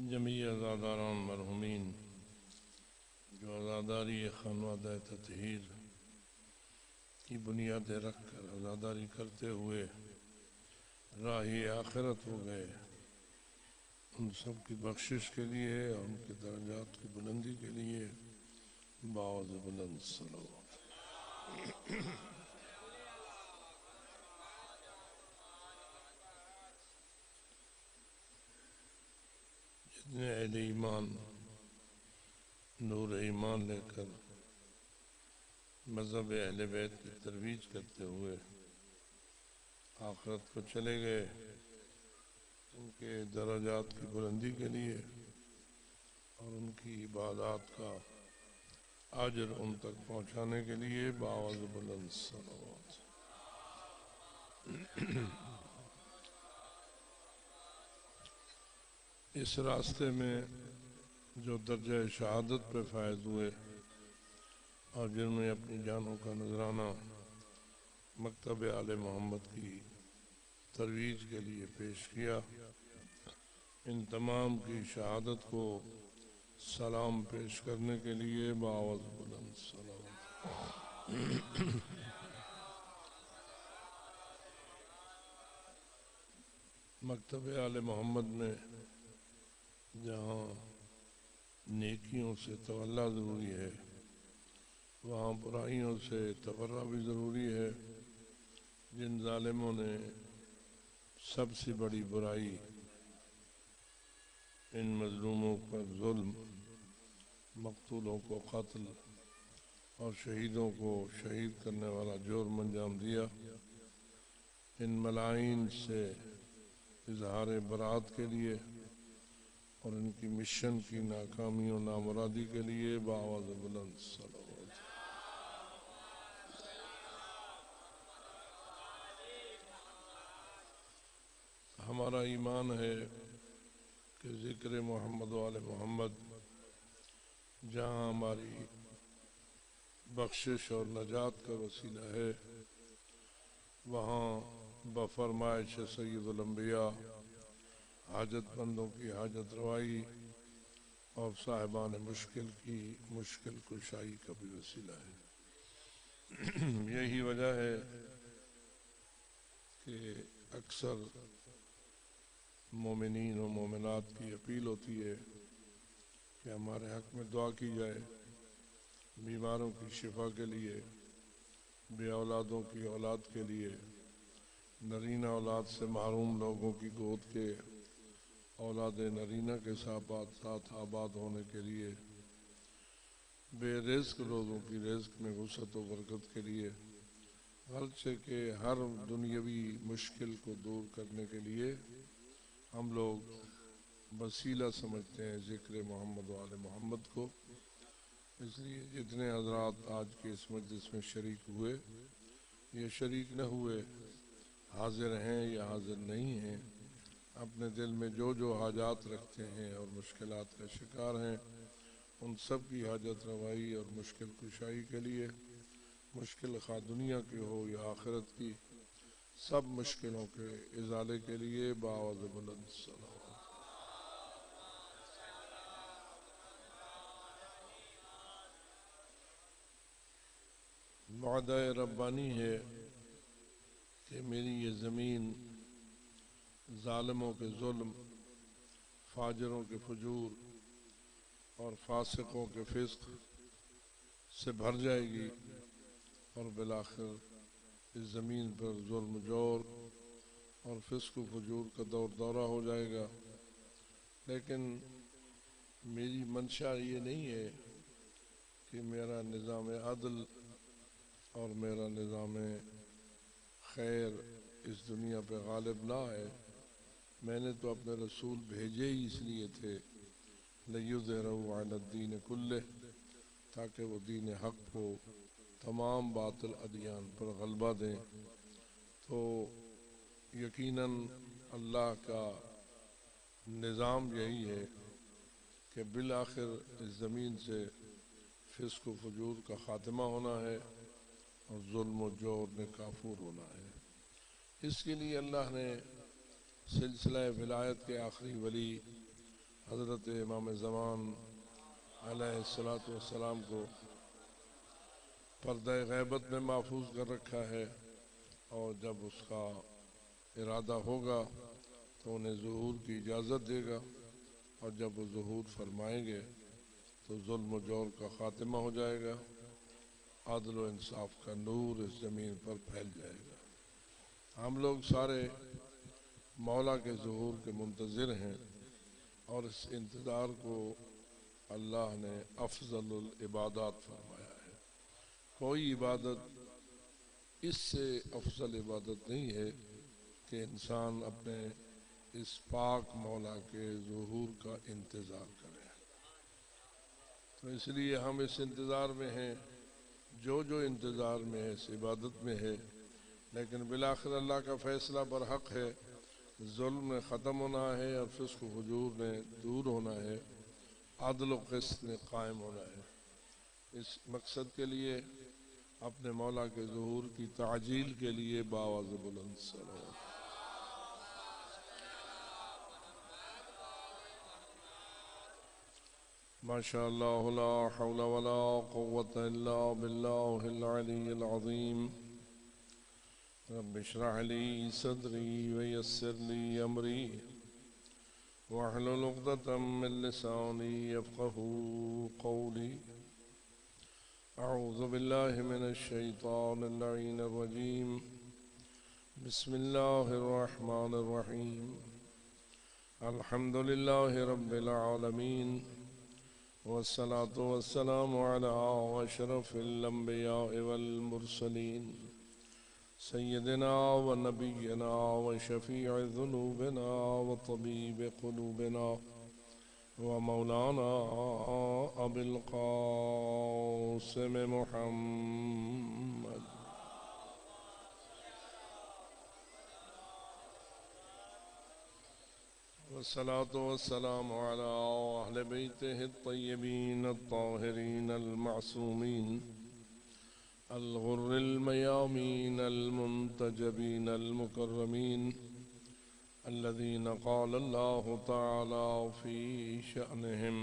جمیع عزاداران مرحومین جو عزاداری خانوادہ تطہیر کی بنیادیں رکھ کر عزاداری کرتے ہوئے راہی آخرت ہو گئے، ان سب کی بخشش کے لیے اور ان کے درجات کی بلندی کے لیے باعث بلند صلوات۔ جتنے اہل ایمان نور ایمان لے کر مذہب اہل بیت کی ترویج کرتے ہوئے آخرت کو چلے گئے، ان کے درجات کی بلندی کے لیے اور ان کی عبادات کا اجر ان تک پہنچانے کے لیے باعث بلند صلوات۔ اس راستے میں جو درجہ شہادت پہ فائز ہوئے اور جنہوں نے اپنی جانوں کا نذرانہ مکتب آل محمد کی ترویج کے لیے پیش کیا، ان تمام کی شہادت کو سلام پیش کرنے کے لیے باعث بلند صلوات۔ مکتب آل محمد میں جہاں نیکیوں سے تولا ضروری ہے، وہاں برائیوں سے تبرہ بھی ضروری ہے۔ جن ظالموں نے سب سے بڑی برائی ان مظلوموں پر ظلم، مقتولوں کو قتل اور شہیدوں کو شہید کرنے والا جرم انجام دیا، ان ملائن سے اظہار برات کے لیے اور ان کی مشن کی ناکامی و نامرادی کے لیے باعث بلند صلوات۔ ہمارا ایمان ہے کہ ذکر محمد و آل محمد جہاں ہماری بخشش اور نجات کا وسیلہ ہے، وہاں بفرمائش سید الانبیاء حاجت مندوں کی حاجت روائی اور صاحبان مشکل کی مشکل کشائی کا بھی وسیلہ ہے۔ یہی وجہ ہے کہ اکثر مومنین و مومنات کی اپیل ہوتی ہے کہ ہمارے حق میں دعا کی جائے، بیماروں کی شفا کے لیے، بے اولادوں کی اولاد کے لیے، نرینہ اولاد سے محروم لوگوں کی گود کے اولاد نرینہ کے ساتھ آباد ہونے کے لیے، بے رزق لوگوں کی رزق میں وسعت و برکت کے لیے، غرض کہ ہر دنیاوی مشکل کو دور کرنے کے لیے ہم لوگ وسیلہ سمجھتے ہیں ذکر محمد و آل محمد کو۔ اس لیے جتنے حضرات آج کے اس مجلس میں شریک ہوئے یا شریک نہ ہوئے، حاضر ہیں یا حاضر نہیں ہیں، اپنے دل میں جو جو حاجات رکھتے ہیں اور مشکلات کا شکار ہیں، ان سب کی حاجت روائی اور مشکل کشائی کے لیے، مشکل خواہ دنیا کی ہو یا آخرت کی، سب مشکلوں کے ازالے کے لیے باعث بلند صلوات۔ وعدہ ربانی ہے کہ میری یہ زمین ظالموں کے ظلم، فاجروں کے فجور اور فاسقوں کے فسق سے بھر جائے گی، اور بالآخر اس زمین پر ظلم جور اور فسق و فجور کا دور دورہ ہو جائے گا۔ لیکن میری منشا یہ نہیں ہے کہ میرا نظام عدل اور میرا نظام خیر اس دنیا پہ غالب نہ آئے۔ میں نے تو اپنے رسول بھیجے ہی اس لیے تھے لِیُظْہِرَهُ عَلَى الدِّینِ كُلِّهِ، تاکہ وہ دین حق کو تمام باطل ادیان پر غلبہ دیں۔ تو یقیناً اللہ کا نظام یہی ہے کہ بالآخر اس زمین سے فسق و فجور کا خاتمہ ہونا ہے اور ظلم و جور نے کافور ہونا ہے۔ اس کے لیے اللہ نے سلسلہ ولایت کے آخری ولی حضرت امام زمان علیہ الصلوۃ والسلام کو پردہ غیبت میں محفوظ کر رکھا ہے، اور جب اس کا ارادہ ہوگا تو انہیں ظہور کی اجازت دے گا، اور جب وہ ظہور فرمائیں گے تو ظلم و جور کا خاتمہ ہو جائے گا، عدل و انصاف کا نور اس زمین پر پھیل جائے گا۔ ہم لوگ سارے مولا کے ظہور کے منتظر ہیں، اور اس انتظار کو اللہ نے افضل العبادات فرمایا ہے۔ کوئی عبادت اس سے افضل عبادت نہیں ہے کہ انسان اپنے اس پاک مولا کے ظہور کا انتظار کرے۔ تو اس لیے ہم اس انتظار میں ہیں، جو انتظار میں ہے اس عبادت میں ہے، لیکن بالآخر اللہ کا فیصلہ برحق ہے، ظلم نے ختم ہونا ہے اور فسق و فجور نے دور ہونا ہے، عدل و قسط نے قائم ہونا ہے۔ اس مقصد کے لیے اپنے مولا کے ظہور کی تعجیل کے لیے بآواز بلند صلوات۔ ماشاء اللہ لا حول ولا قوة الا باللہ العلی العظیم۔ رب اشرح لی صدری ویسر لی امری واحلل عقدۃ من لسانی یفقہوا قولی۔ اعوذ باللہ من الشیطان اللعین الرجیم۔ بسم اللہ الرحمن الرحیم۔ الحمد للہ رب العالمین، والصلاة والسلام على أشرف الأنبياء والمرسلين، سيدنا ونبينا وشفيع ذنوبنا وطبيب قلوبنا ومولانا أبي القاسم محمد والصلاة والسلام على أهل بيته الطيبين الطاهرين المعصومين الغر الميامين المنتجبين المكرمين، الذين قال الله تعالى في شأنهم: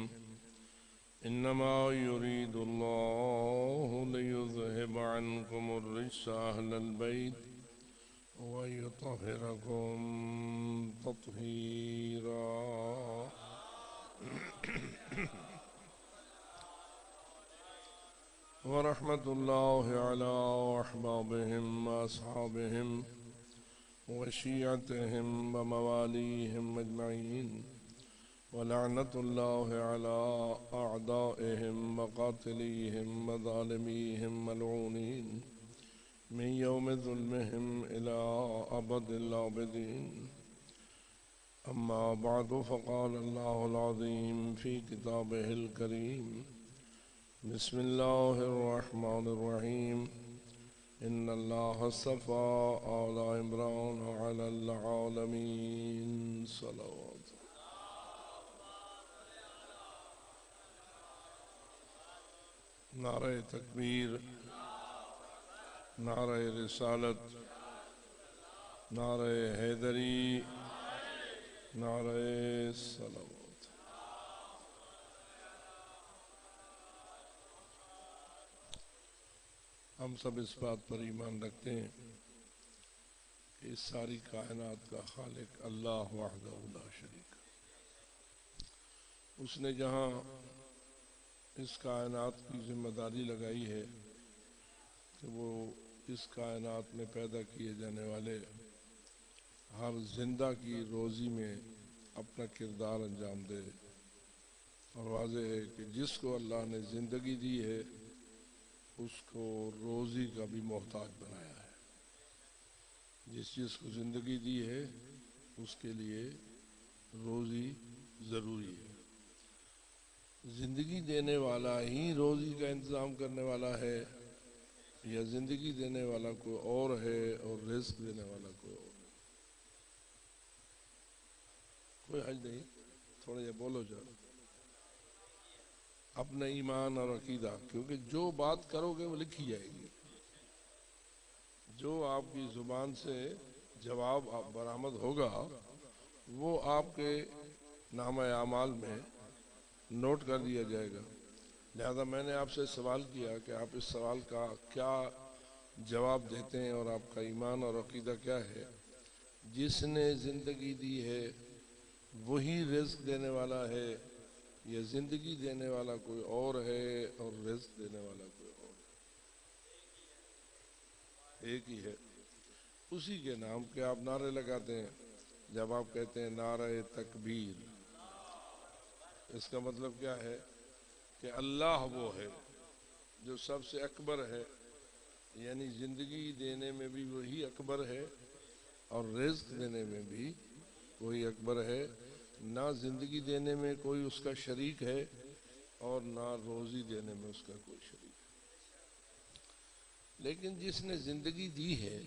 إنما يريد الله ليذهب عنكم الرجس أهل البيت وَيُطَهِّرَكُمْ تَطْهِيرًا۔ ورحمة الله على أحبابهم وأصحابهم وشيعتهم ومواليهم أجمعين، ولعنة الله على أعدائهم وقاتليهم وظالميهم ملعونين من يوم ظلمهم إلى أبد الآبدين۔ أما بعد، فقال الله العظيم في كتابه الكريم: بسم الله الرحمن الرحيم. إن الله اصطفى آل عمران على العالمين. صلوات۔ نعرہ تکبیر، نعرہ رسالت، نعرہ حیدری، نعرہ صلوات۔ ہم سب اس بات پر ایمان رکھتے ہیں کہ اس ساری کائنات کا خالق اللہ وحدہ لا شریک، اس نے جہاں اس کائنات کی ذمہ داری لگائی ہے کہ وہ اس کائنات میں پیدا کیے جانے والے ہر زندہ کی روزی میں اپنا کردار انجام دے، اور واضح ہے کہ جس کو اللہ نے زندگی دی ہے اس کو روزی کا بھی محتاج بنایا ہے۔ جس کو زندگی دی ہے اس کے لیے روزی ضروری ہے۔ زندگی دینے والا ہی روزی کا انتظام کرنے والا ہے، یا زندگی دینے والا کوئی اور ہے اور رزق دینے والا کوئی اور ہے؟ کوئی حج نہیں، تھوڑا یہ بولو جانا اپنا ایمان اور عقیدہ، کیونکہ جو بات کرو گے وہ لکھی جائے گی۔ جو آپ کی زبان سے جواب برآمد ہوگا وہ آپ کے نامہ اعمال میں نوٹ کر لیا جائے گا۔ لہذا میں نے آپ سے سوال کیا کہ آپ اس سوال کا کیا جواب دیتے ہیں اور آپ کا ایمان اور عقیدہ کیا ہے؟ جس نے زندگی دی ہے وہی رزق دینے والا ہے، یا زندگی دینے والا کوئی اور ہے اور رزق دینے والا کوئی اور ہے؟ ایک ہی ہے۔ اسی کے نام کے آپ نعرے لگاتے ہیں۔ جب آپ کہتے ہیں نعرہ تکبیر، اس کا مطلب کیا ہے؟ کہ اللہ وہ ہے جو سب سے اکبر ہے، یعنی زندگی دینے میں بھی وہی اکبر ہے اور رزق دینے میں بھی وہی اکبر ہے۔ نہ زندگی دینے میں کوئی اس کا شریک ہے اور نہ روزی دینے میں اس کا کوئی شریک ہے۔ لیکن جس نے زندگی دی ہے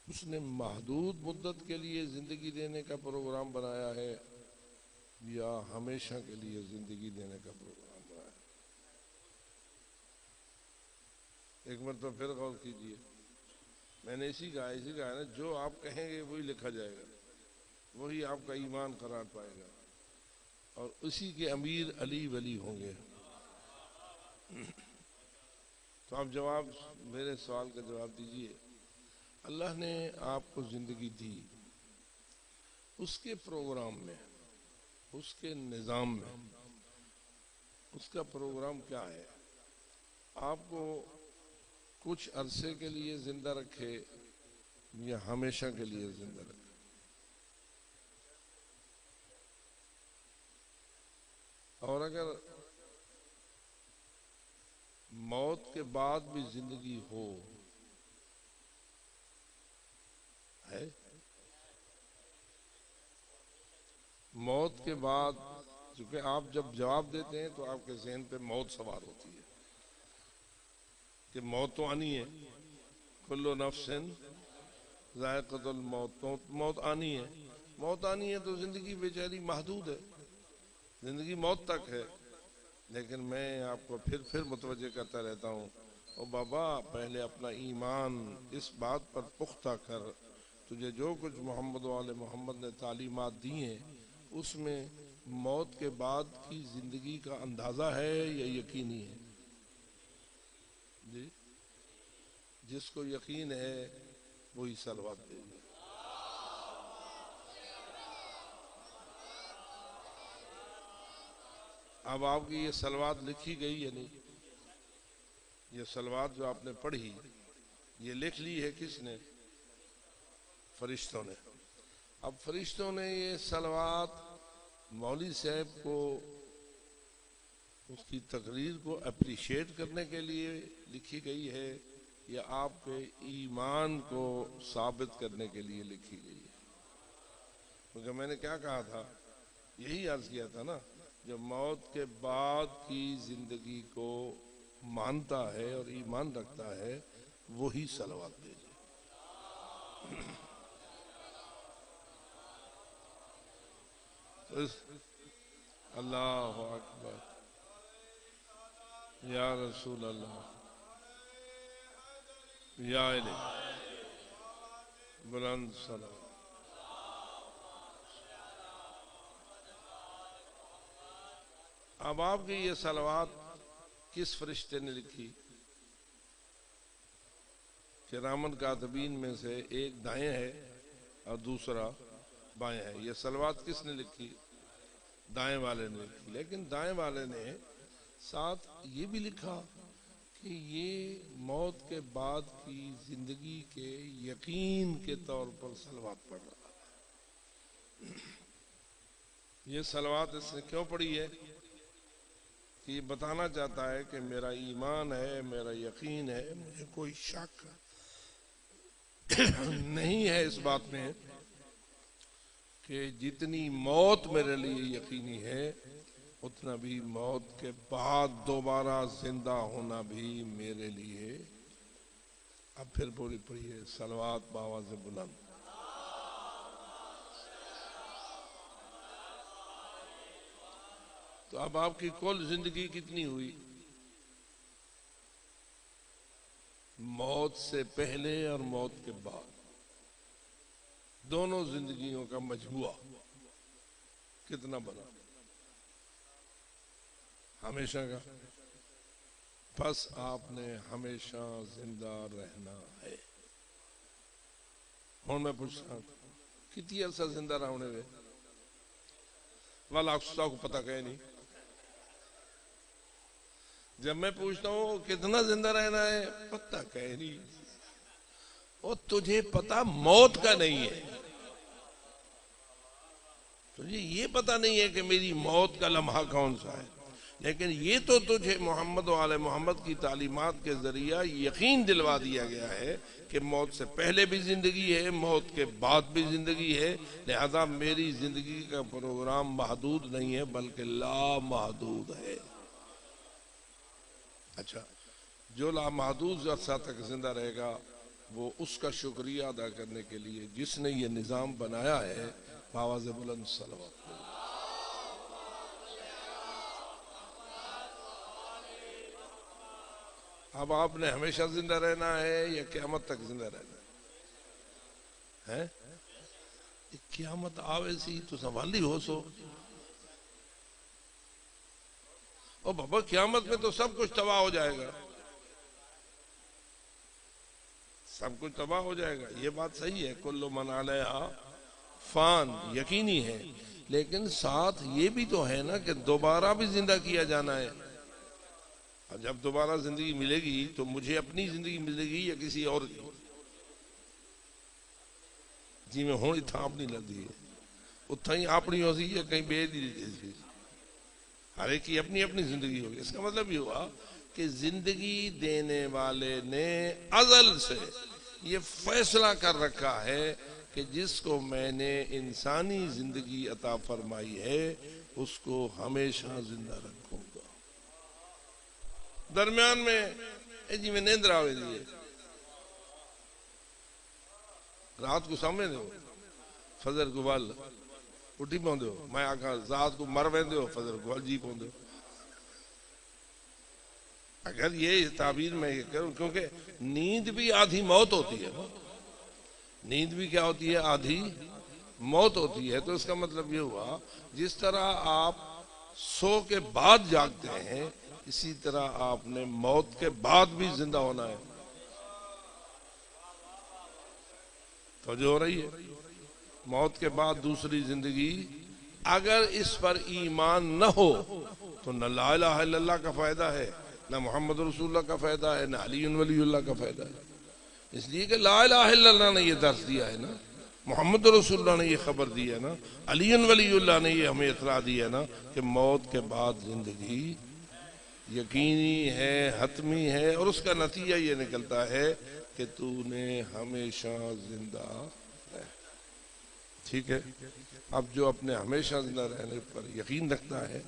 اس نے محدود مدت کے لیے زندگی دینے کا پروگرام بنایا ہے یا ہمیشہ کے لیے زندگی دینے کا پروگرام بنایا ہے؟ ایک مرتبہ پھر غور کیجئے، میں نے اسی کہا ہے نا، جو آپ کہیں گے وہی لکھا جائے گا، وہی آپ کا ایمان قرار پائے گا، اور اسی کے امیر علی ولی ہوں گے۔ تو آپ جواب، میرے سوال کا جواب دیجئے۔ اللہ نے آپ کو زندگی دی، اس کے پروگرام میں، اس کے نظام میں، اس کا پروگرام کیا ہے؟ آپ کو کچھ عرصے کے لیے زندہ رکھے یا ہمیشہ کے لیے زندہ رکھے؟ اور اگر موت کے بعد بھی زندگی ہو، ہے موت کے بعد، چونکہ آپ جب جواب دیتے ہیں تو آپ کے ذہن پہ موت سوار ہوتی ہے کہ موت تو آنی ہے، کل نفس ذائقۃ الموت، موت آنی ہے۔ موت آنی ہے تو زندگی بیچاری محدود ہے، زندگی موت تک ہے۔ لیکن میں آپ کو پھر متوجہ کرتا رہتا ہوں، او بابا پہلے اپنا ایمان اس بات پر پختہ کر، تجھے جو کچھ محمد و آل محمد نے تعلیمات دی ہیں اس میں موت کے بعد کی زندگی کا اندازہ ہے یا یقینی ہے؟ جی، جس کو یقین ہے وہی صلوات دے گا۔ اب آپ کی یہ صلوات لکھی گئی یا نہیں؟ یہ صلوات جو آپ نے پڑھی، یہ لکھ لی ہے کس نے؟ فرشتوں نے۔ اب فرشتوں نے یہ صلوات مولوی صاحب کو اس کی تقریر کو اپریشیٹ کرنے کے لیے لکھی گئی ہے یا آپ کے ایمان کو ثابت کرنے کے لیے لکھی گئی ہے؟ کیونکہ میں نے کیا کہا تھا، یہی عرض کیا تھا نا، جو موت کے بعد کی زندگی کو مانتا ہے اور ایمان رکھتا ہے وہی صلوات دے گا۔ اللہ اکبر، یا رسول اللہ، یا الہ، بلند سلام۔ اب آپ کی یہ صلوات کس فرشتے نے لکھی؟ کرامن کاتبین میں سے ایک دائیں ہے اور دوسرا بائیں ہے۔ یہ صلوات کس نے لکھی؟ دائیں والے نے لکھی۔ لیکن دائیں والے نے ساتھ یہ بھی لکھا کہ یہ موت کے بعد کی زندگی کے یقین کے طور پر صلوات پڑھ رہا ہے۔ یہ صلوات اس نے کیوں پڑھی ہے؟ کہ یہ بتانا چاہتا ہے کہ میرا ایمان ہے، میرا یقین ہے، مجھے کوئی شک نہیں ہے اس بات میں کہ جتنی موت میرے لیے یقینی ہے اتنا بھی موت کے بعد دوبارہ زندہ ہونا بھی میرے لیے۔ اب پھر پوری پڑھیے صلوات بآواز بلند۔ تو اب آپ کی کل زندگی کتنی ہوئی؟ موت سے پہلے اور موت کے بعد دونوں زندگیوں کا مجموعہ کتنا بنا ہمیشہ کا. بس آپ نے ہمیشہ زندہ رہنا ہے. ہوں میں پوچھتا ہوں کتنی عرصہ زندہ رہنے ہوئے والا کو پتہ کہ نہیں. جب میں پوچھتا ہوں کتنا زندہ رہنا ہے پتہ کہ نہیں. اور تجھے پتہ موت کا نہیں ہے. تجھے یہ پتہ نہیں ہے کہ میری موت کا لمحہ کون سا ہے. لیکن یہ تو تجھے محمد و آل محمد کی تعلیمات کے ذریعہ یقین دلوا دیا گیا ہے کہ موت سے پہلے بھی زندگی ہے، موت کے بعد بھی زندگی ہے. لہذا میری زندگی کا پروگرام محدود نہیں ہے بلکہ لامحدود ہے. اچھا، جو لامحدود عرصہ تک زندہ رہے گا وہ اس کا شکریہ ادا کرنے کے لیے جس نے یہ نظام بنایا ہے آواز بلند صلوات. اب آپ نے ہمیشہ زندہ رہنا ہے یا قیامت تک زندہ رہنا ہے؟ قیامت آوے سی تو سنبھالی ہو سو. او بابا قیامت میں تو سب کچھ تباہ ہو جائے گا. سب کچھ تباہ ہو جائے گا، یہ بات صحیح ہے. کل من علیہا فان یقینی ہے، لیکن ساتھ یہ بھی تو ہے نا کہ دوبارہ بھی زندہ کیا جانا ہے. جب دوبارہ زندگی ملے گی تو مجھے اپنی زندگی ملے گی یا کسی اور کی؟ جی میں ہوں اتھا اپنی لگتی ہے اتھا ہی اپنی ہو سی ہے کہیں بے دی دیتی. ہر ایک کی اپنی اپنی زندگی ہوگی. اس کا مطلب یہ ہوا کہ زندگی دینے والے نے ازل سے یہ فیصلہ کر رکھا ہے کہ جس کو میں نے انسانی زندگی عطا فرمائی ہے اس کو ہمیشہ زندہ رکھوں گا. درمیان میں جی میں نیند راوے دیئے رات کو سامنے دے ہو فجر کو بال اٹھی پہن ہو. میں آکھا ذات کو مر وین دے ہو فجر کو بال جی پہن دے ہو. اگر یہ تعبیر میں یہ کروں کیونکہ نیند بھی آدھی موت ہوتی ہے. نیند بھی کیا ہوتی ہے؟ آدھی موت ہوتی ہے. تو اس کا مطلب یہ ہوا جس طرح آپ سو کے بعد جاگتے ہیں اسی طرح آپ نے موت کے بعد بھی زندہ ہونا ہے. تو جو ہو رہی ہے موت کے بعد دوسری زندگی. اگر اس پر ایمان نہ ہو تو نہ لا الہ الا اللہ کا فائدہ ہے، نہ محمد رسول اللہ کا فائدہ ہے، نہ علی ولی اللہ کا فائدہ ہے. اس لیے کہ لا الہ الا اللہ نے یہ درس دیا ہے نا، محمد رسول اللہ نے یہ خبر دی ہے نا، علی ولی اللہ نے یہ ہمیں اطلاع دی ہے نا کہ موت کے بعد زندگی یقینی ہے، حتمی ہے. اور اس کا نتیجہ یہ نکلتا ہے کہ تو نے ہمیشہ زندہ رہ. ٹھیک ہے. اب جو اپنے ہمیشہ زندہ رہنے پر یقین رکھتا ہے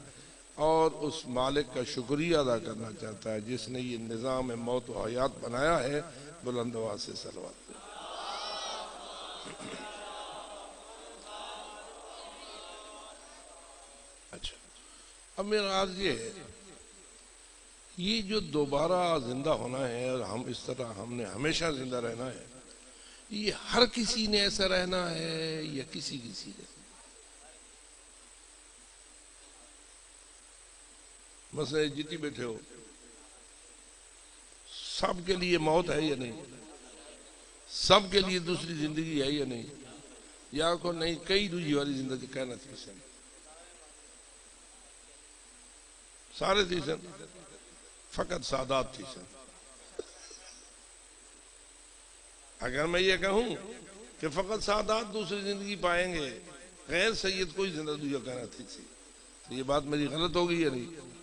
اور اس مالک کا شکریہ ادا کرنا چاہتا ہے جس نے یہ نظام موت و حیات بنایا ہے، بلند آواز سے صلوات. اچھا، اب میرا عرض یہ ہے یہ جو دوبارہ زندہ ہونا ہے اور ہم اس طرح ہم نے ہمیشہ زندہ رہنا ہے، یہ ہر کسی نے ایسا رہنا ہے یا کسی نے؟ مثلا جتنی بیٹھے ہو سب کے لیے موت ہے یا نہیں؟ سب کے لیے دوسری زندگی ہے یا نہیں؟ یا کو نہیں کئی دوسری والی زندگی کہنا تھی سن سارے تھی سن فقط سادات تھی سن. اگر میں یہ کہوں کہ فقط سادات دوسری زندگی پائیں گے غیر سید کوئی زندگی کہنا تھی تو یہ بات میری غلط ہوگی یا نہیں؟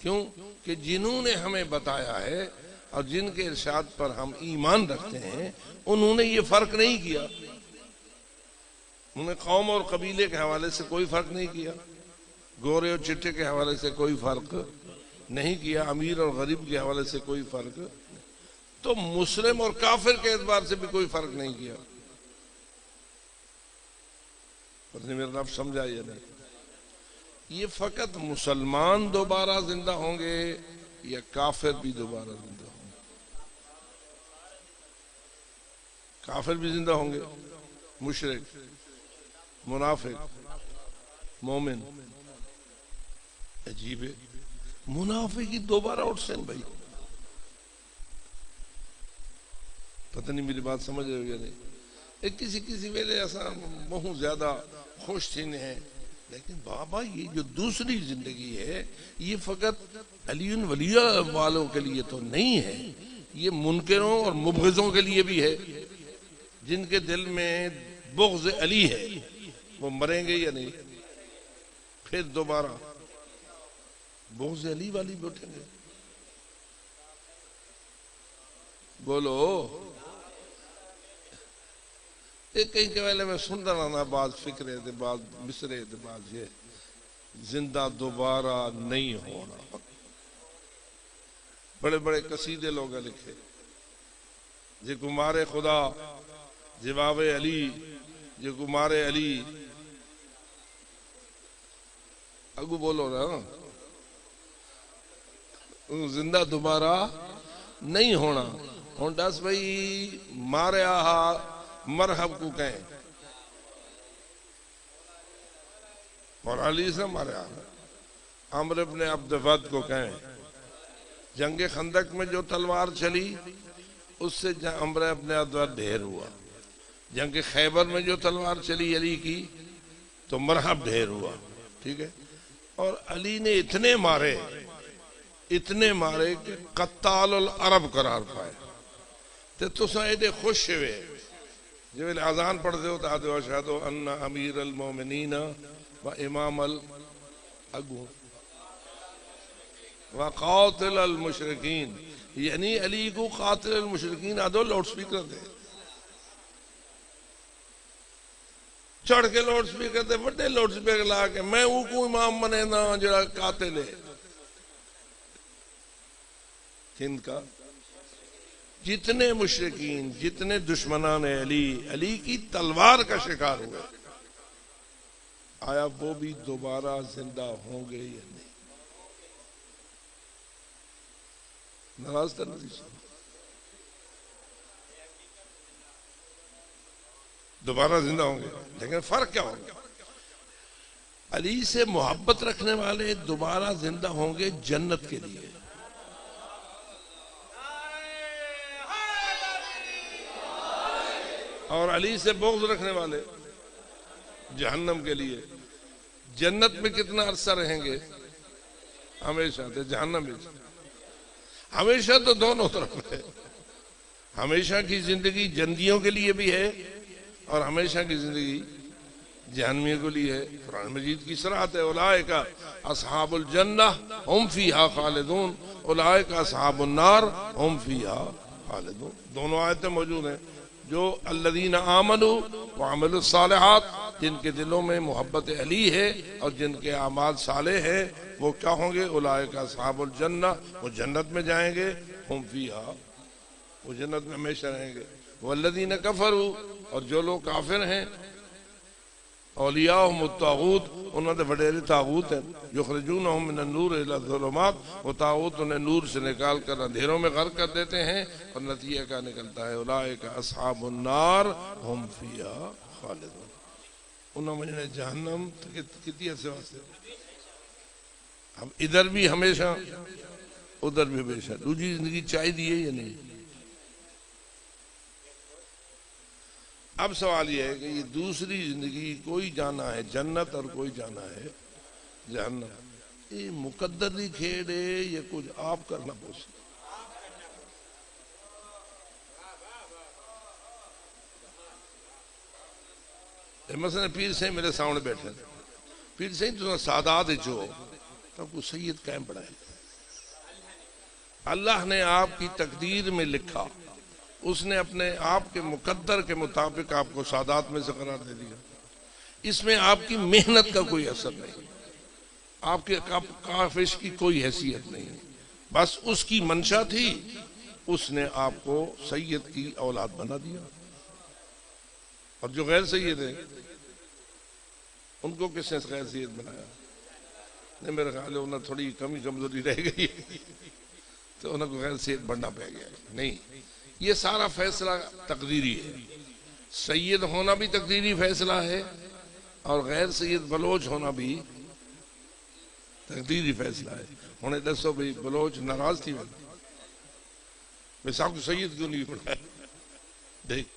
کیوں کہ جنہوں نے ہمیں بتایا ہے اور جن کے ارشاد پر ہم ایمان رکھتے ہیں انہوں نے یہ فرق نہیں کیا. انہوں نے قوم اور قبیلے کے حوالے سے کوئی فرق نہیں کیا، گورے اور چٹے کے حوالے سے کوئی فرق نہیں کیا، امیر اور غریب کے حوالے سے کوئی فرق، تو مسلم اور کافر کے اعتبار سے بھی کوئی فرق نہیں کیا. پتہ نہیں میرا لفظ سمجھا یا نہیں؟ یہ فقط مسلمان دوبارہ زندہ ہوں گے یا کافر بھی دوبارہ زندہ ہوں گے؟ کافر بھی زندہ ہوں گے، مشرک، منافق، مومن عجیب ہے، منافق کی دوبارہ اٹھ سین بھائی، پتہ نہیں میری بات سمجھ رہے ہو یا نہیں؟ کسی ویلے ایسا بہت زیادہ خوش تھی ہیں، لیکن بابا یہ جو دوسری زندگی ہے یہ فقط علی ولی والوں کے لیے تو نہیں ہے، یہ منکروں اور مبغضوں کے لیے بھی ہے۔ جن کے دل میں بغض علی ہے وہ مریں گے یا نہیں؟ پھر دوبارہ بغض علی والی بھی اٹھیں گے۔ بولو، ایک کہیں کے ویلے میں سن رہا تھا، بعض فکرے تھے، بعض مصرے تھے، بعض یہ زندہ دوبارہ نہیں ہونا۔ بڑے بڑے قصیدے لوگ لکھے، جے کمارے خدا جواب علی، جے کمارے علی، اگو بولو نا، زندہ دوبارہ نہیں ہونا۔ ہوں دس بھائی مارے آہا مرحب کو کہیں اور علی سے مارے آہا عمرو ابن عبد ود کو کہیں۔ جنگ خندق میں جو تلوار چلی اس سے عمرو ابن عبد ود ڈھیر ہوا، جنگ خیبر میں جو تلوار چلی علی کی تو مرحب ڈھیر ہوا، ٹھیک ہے۔ اور علی نے اتنے مارے کہ قتال العرب قرار پائے۔ تو ایڈے خوش ہوئے جو اذان پڑھتے ہو تو اشہد ان امیر المومنین و امام الاگو و قاتل المشرکین، یعنی علی کو قاتل المشرکین آدھو لاؤڈ سپیکر دے، چڑھ کے لاؤڈ سپیکر دے، بڑے لاؤڈ سپیکر لا کے میں وہ کو امام بنے نا جڑا قاتل ہے۔ ہند کا جتنے مشرکین، جتنے دشمنان علی کی تلوار کا شکار ہوئے، آیا وہ بھی دوبارہ زندہ ہوں گے یا نہیں؟ ناراض تھا نبی صاحب، دوبارہ زندہ ہوں گے، لیکن فرق کیا ہوگا؟ علی سے محبت رکھنے والے دوبارہ زندہ ہوں گے جنت کے لیے، اور علی سے بغض رکھنے والے جہنم کے لیے۔ جنت میں کتنا عرصہ رہیں گے؟ ہمیشہ۔ تھے جہنم میں ہمیشہ تو دونوں طرف ہے، ہمیشہ کی زندگی جنتیوں کے لیے بھی ہے اور ہمیشہ کی زندگی جہنمیوں کے لیے ہے۔ قرآن مجید کی صراحت ہے، اولئک اصحاب الجنہ ہم فیہا خالدون، اولئک اصحاب النار ہم فیہا خالدون۔ دونوں آیتیں موجود ہیں۔ جو الذین آمنوا وعملوا الصالحات، جن کے دلوں میں محبت علی ہے اور جن کے اعمال صالح ہیں، وہ کیا ہوں گے؟ اولئک اصحاب الجنہ، وہ جنت میں جائیں گے، ہم فیہا، وہ جنت میں ہمیشہ رہیں گے۔ والذین کفروا، اور جو لوگ کافر ہیں، اولیاءہم الطاغوت، انہوں نے وڈیرے طاغوت ہیں، یخرجونہم من النور الی الظلمات، وہ طاغوت انہیں نور سے نکال کر اندھیروں میں غرق کر دیتے ہیں، اور نتیجہ کیا نکلتا ہے؟ اولئک اصحاب النار ہم فیہا خالدون۔ انہوں نے جہنم کتنی عرصے واسطے، ہم ادھر بھی ہمیشہ ادھر بھی ہمیشہ۔ دوسری زندگی چاہیے دی ہے یا نہیں؟ اب سوال یہ ہے کہ یہ دوسری زندگی کوئی جانا ہے جنت اور کوئی جانا ہے جہنم، یہ مقدری کھیڑ ہے یا کچھ آپ کرنا پوچھ؟ مثلا پیر سے میرے سامنے بیٹھے، پیر سے تو سادات جو تب کو سید قائم بڑھائے، اللہ نے آپ کی تقدیر میں لکھا، اس نے اپنے آپ کے مقدر کے مطابق آپ کو سادات میں سے قرار دے دیا، اس میں آپ کی محنت کا کوئی اثر نہیں، آپ کے کافش کی کوئی حیثیت نہیں، بس اس کی منشا تھی، اس نے آپ کو سید کی اولاد بنا دیا۔ اور جو غیر سید ہیں ان کو کس نے غیر سید بنایا؟ نہیں، میرے خیال ہے انہیں تھوڑی کمی کمزوری رہ گئی تو انہیں کو غیر سید بننا پہ گیا۔ نہیں، یہ سارا فیصلہ تقدیری ہے، سید ہونا بھی تقدیری فیصلہ ہے اور غیر سید بلوچ ہونا بھی تقدیری فیصلہ ہے. انہیں دسو بھئی بلوچ ناراض تھی میں صاحب کو سید کیوں نہیں بنایا؟ دیکھ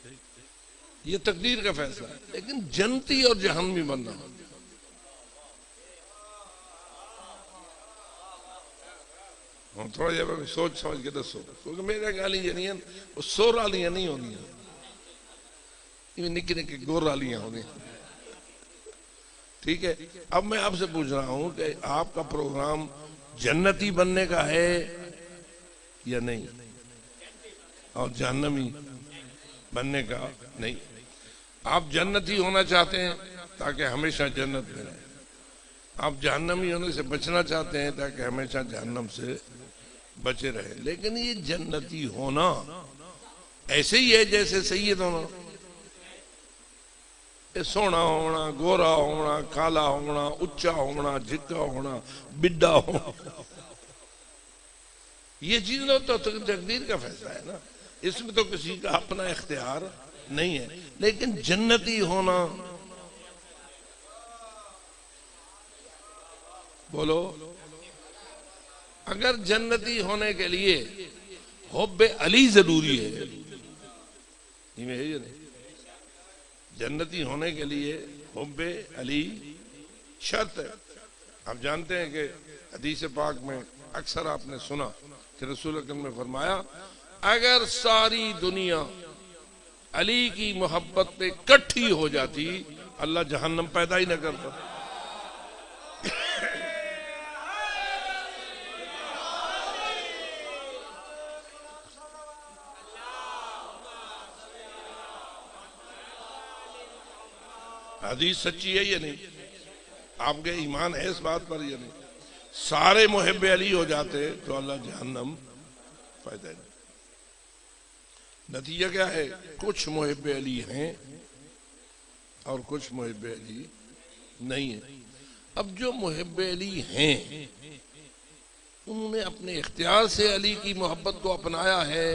یہ تقدیر کا فیصلہ ہے. لیکن جنتی اور جہنمی بننا تھوڑا جب سوچ سمجھ کے دسو، کیونکہ میرے گالی جنیاں وہ سو رالیاں نہیں ہونی ہیں، نکی نکی گور رالیاں ہونی. ٹھیک ہے. اب میں آپ سے پوچھ رہا ہوں کہ آپ کا پروگرام جنتی بننے کا ہے یا نہیں، اور جہنمی بننے کا نہیں. آپ جنتی ہونا چاہتے ہیں تاکہ ہمیشہ جنت میں رہیں، آپ جہنمی ہونے سے بچنا چاہتے ہیں تاکہ ہمیشہ جہنم سے بچے رہے. لیکن یہ جنتی ہونا ایسے ہی ہے جیسے سید ہونا. سونا ہونا، گورا ہونا، کالا ہونا، اچا ہونا، جھکا ہونا، بڈا ہونا، یہ چیز تو تقدیر کا فیصلہ ہے نا. اس میں تو کسی کا اپنا اختیار نہیں ہے. لیکن جنتی ہونا، بولو، اگر جنتی ہونے کے لیے حب علی ضروری ہے، یہ میں ہے یا نہیں؟ جنتی ہونے کے لیے حب علی شرط ہے. آپ جانتے ہیں کہ حدیث پاک میں اکثر آپ نے سنا کہ رسول اکرم نے فرمایا اگر ساری دنیا علی کی محبت پہ کٹھی ہو جاتی اللہ جہنم پیدا ہی نہ کرتا. حدیث سچی ہے یا نہیں؟ آپ کے ایمان ہے اس بات پر یا نہیں؟ سارے محب علی ہو جاتے تو اللہ جہنم پیدا نہیں. نتیجہ کیا ہے؟ کچھ محب علی ہیں اور کچھ محب علی نہیں ہیں. اب جو محب علی ہیں انہوں نے اپنے اختیار سے علی کی محبت کو اپنایا ہے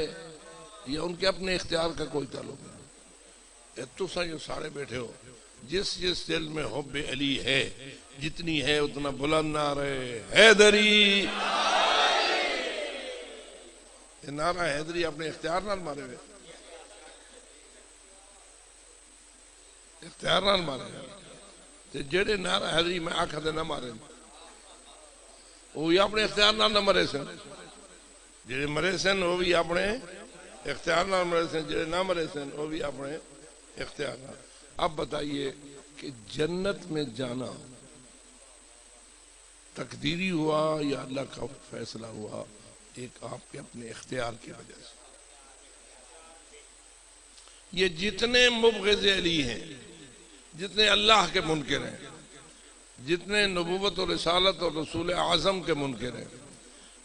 یا ان کے اپنے اختیار کا کوئی تعلق نہیں؟ تو جو سارے بیٹھے ہو، جس جس دل میں حب علی ہے جتنی ہے اتنا بلند نعرہ حیدری. یہ نعرہ حیدری اپنے اختیار نال مارے ہوئے، اختیار نال مارے ہوئے. جڑے نعرہ حیدری میں آنکھ دے نہ مارے وہ بھی اپنے اختیار نال نہ مرے سن، جڑے مرے سن وہ بھی اپنے اختیار نال مرے سن، جڑے نہ مرے سن وہ بھی اپنے اختیار نال. اب بتائیے کہ جنت میں جانا تقدیری ہوا یا اللہ کا فیصلہ ہوا؟ ایک آپ کے اپنے اختیار کی وجہ سے. یہ جتنے مبغض علی ہیں، جتنے اللہ کے منکر ہیں، جتنے نبوت اور رسالت اور رسول اعظم کے منکر ہیں،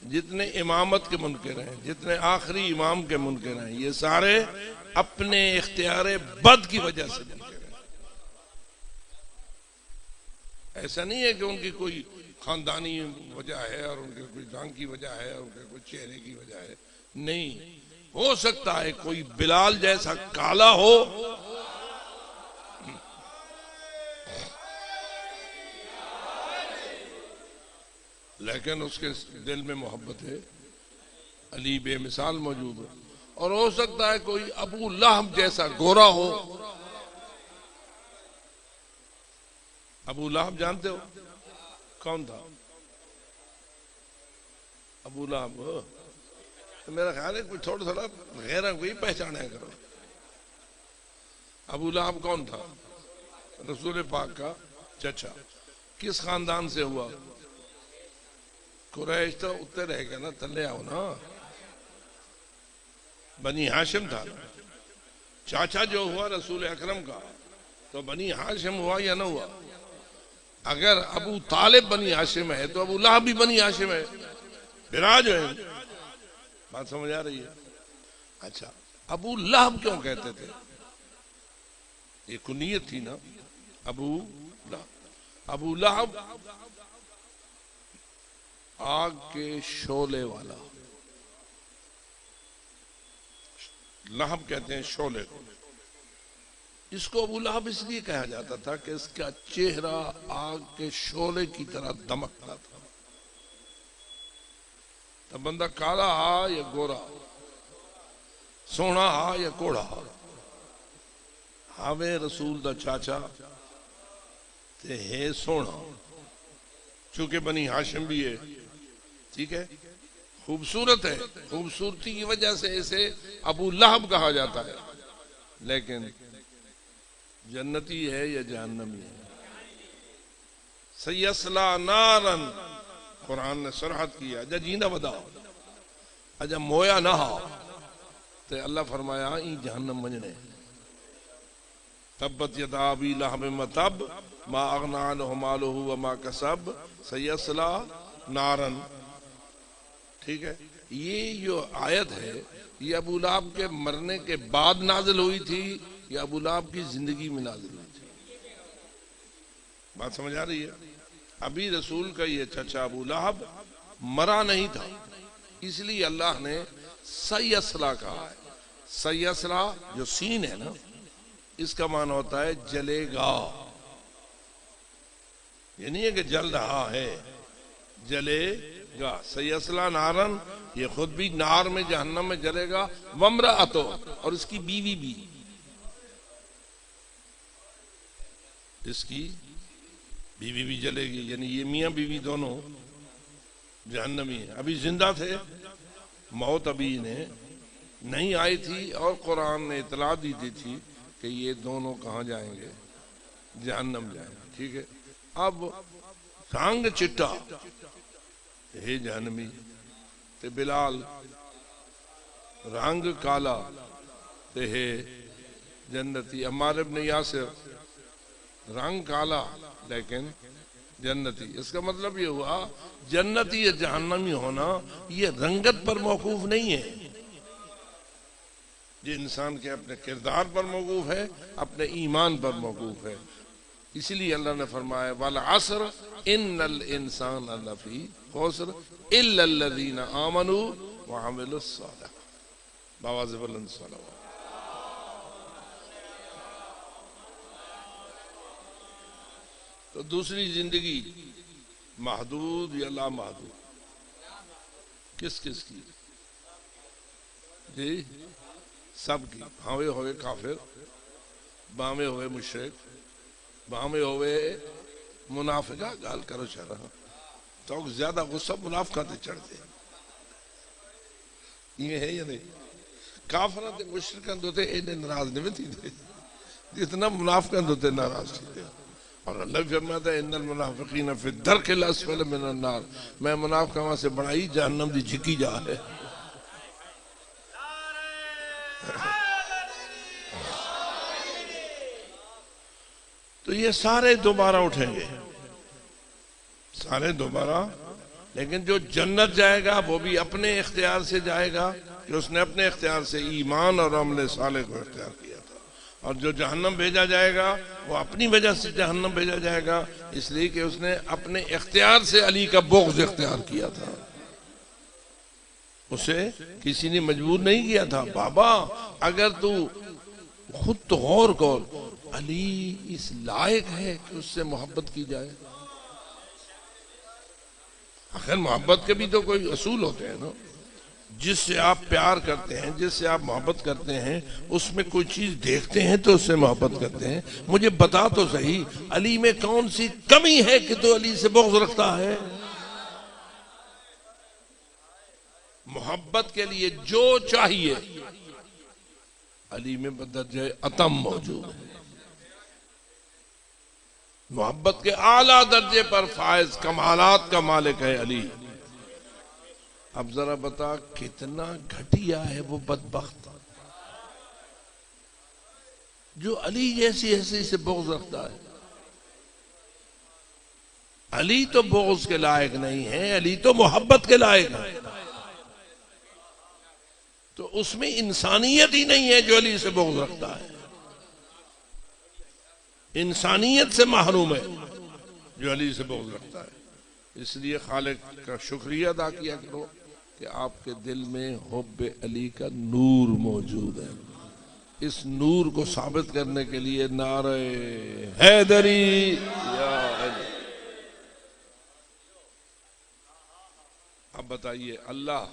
جتنے امامت کے منکر ہیں، جتنے آخری امام کے منکر ہیں، یہ سارے اپنے اختیار بد کی وجہ سے منکر ہیں. ایسا نہیں ہے کہ ان کی کوئی خاندانی وجہ ہے اور ان کے کوئی ڈانگ کی وجہ ہے اور ان کے کوئی چہرے کی وجہ ہے. نہیں، ہو سکتا ہے کوئی بلال جیسا کالا ہو لیکن اس کے دل میں محبت ہے علی بے مثال موجود ہو، اور ہو سکتا ہے کوئی ابو لہب جیسا گورا ہو. ابو لہب جانتے ہو کون تھا؟ ابو لہب تو میرا خیال ہے کوئی تھوڑا تھوڑا غیرہ کوئی پہچانا کرو. ابو لہب کون تھا؟ رسول پاک کا چچا. کس خاندان سے ہوا؟ قریش تو اتنے رہ گیا نا، تلے آؤ نا، بنی ہاشم تھا. چاچا جو ہوا رسول اکرم کا تو بنی ہاشم ہوا یا نہ ہوا؟ اگر ابو طالب بنی ہاشم ہے تو ابو لہب بھی بنی ہاشم ہے، براج ہے. بات سمجھ آ رہی ہے؟ اچھا، ابو لہب کیوں کہتے تھے؟ یہ کنیت تھی نا، ابو لہب. ابو لہب آگ کے شعلے والا، لہب کہتے ہیں شعلے کو. اس کو ابو لہب اس لیے کہا جاتا تھا کہ اس کا چہرہ آگ کے شعلے کی طرح دمکتا تھا. تو بندہ کالا ہا یا گورا، سونا ہا یا کوڑا، ہاوے رسول دا چاچا تے ہے سونا، چونکہ بنی ہاشم بھی ہے، ٹھیک ہے، خوبصورت ہے، خوبصورتی کی وجہ سے اسے ابو لہب کہا جاتا ہے، لیکن جنتی ہے یا جہنمی ہے. سیسلا نارن، قرآن نے صراحت کیا، اجا جیندہ بدا اجا مویا نہ ہا تے اللہ فرمایا این جہنم منجنے. تبت یدا ابی لہب متب ما اغنی عنہ مالہ وما کسب سیسلا نارن. ٹھیک ہے، یہ جو آیت ہے یہ ابو لہب کے مرنے کے بعد نازل ہوئی تھی یا ابو لہب کی زندگی میں نازل ہوئی تھی؟ بات سمجھ آ رہی ہے؟ ابھی رسول کا یہ چچا ابو لہب مرا نہیں تھا، اس لیے اللہ نے سیسلا کہا ہے. سیسلا جو سین ہے نا، اس کا معنی ہوتا ہے جلے گا. یہ نہیں ہے کہ جل رہا ہے، جلے گا. سیسلا نارن، یہ خود بھی نار میں جہنم میں جلے گا. وامرأتو، اور اس کی بیوی بھی، اس کی بیوی بھی جلے گی. یعنی یہ میاں بیوی دونوں جہنمی ہیں. ابھی زندہ تھے، موت ابھی انہیں نہیں آئی تھی، اور قرآن نے اطلاع دی تھی کہ یہ دونوں کہاں جائیں گے؟ جہنم جائیں گے. ٹھیک ہے. اب رنگ چٹا ہے جہنمی، تے بلال رنگ کالا تے ہے جنتی. عمار ابن یاسر رنگ کالا لیکن جنتی. اس کا مطلب یہ ہوا جنتی یا جہنمی ہونا یہ رنگت پر موقوف نہیں ہے، یہ انسان کے اپنے کردار پر موقوف ہے، اپنے ایمان پر موقوف ہے. اسی لیے اللہ نے فرمایا والعصر ان الانسان لفی خسر الا الذین آمنوا وعملوا الصالحات. باواز بلند صلوات. تو دوسری زندگی محدود یا لا محدود؟ کس کس کی؟ جی سب کی. ہاوے ہوئے کافر، باوے ہوئے مشرک، باوے ہوئے منافقہ. گال کرو شرح تو زیادہ غصہ منافقہ تے چڑھتے یہ ہے یا نہیں؟ کافران تے مشرکان دوتے اینے ناراض نہیں تھی دے جتنا منافقان دوتے ناراض تھی دے. اور اللہ فرماتا ہے ان المنافقین فی الدرک الاسفل من النار، میں منافقہ وہاں سے بڑائی جہنم دی جھکی جا ہے. تو یہ سارے دوبارہ اٹھیں گے، سارے دوبارہ. لیکن جو جنت جائے گا وہ بھی اپنے اختیار سے جائے گا کہ اس نے اپنے اختیار سے ایمان اور عمل صالح کو اختیار کیا تھا. اور جو جہنم بھیجا جائے گا وہ اپنی وجہ سے جہنم بھیجا جائے گا، اس لیے کہ اس نے اپنے اختیار سے علی کا بغض اختیار کیا تھا. اسے کسی نے مجبور نہیں کیا تھا. بابا اگر تو خود تو غور کر، علی اس لائق ہے کہ اس سے محبت کی جائے؟ آخر محبت کے بھی تو کوئی اصول ہوتے ہیں نا. جس سے آپ پیار کرتے ہیں، جس سے آپ محبت کرتے ہیں، اس میں کوئی چیز دیکھتے ہیں تو اس سے محبت کرتے ہیں. مجھے بتا تو صحیح علی میں کون سی کمی ہے کہ تو علی سے بغض رکھتا ہے؟ محبت کے لیے جو چاہیے علی میں بدرجہ اتم موجود ہے. محبت کے اعلیٰ درجے پر فائز کمالات کا مالک ہے علی. اب ذرا بتا کتنا گھٹیا ہے وہ بدبخت جو علی جیسی حیثیت سے بغض رکھتا ہے. علی تو بغض کے لائق نہیں ہے، علی تو محبت کے لائق ہے. تو اس میں انسانیت ہی نہیں ہے جو علی سے بغض رکھتا ہے. انسانیت سے محروم ہے جو علی سے بغض رکھتا ہے. اس لیے خالق کا شکریہ ادا کیا کرو کہ آپ کے دل میں حب علی کا نور موجود ہے. اس نور کو ثابت کرنے کے لیے نعرہ حیدری یا علی۔ اب بتائیے اللہ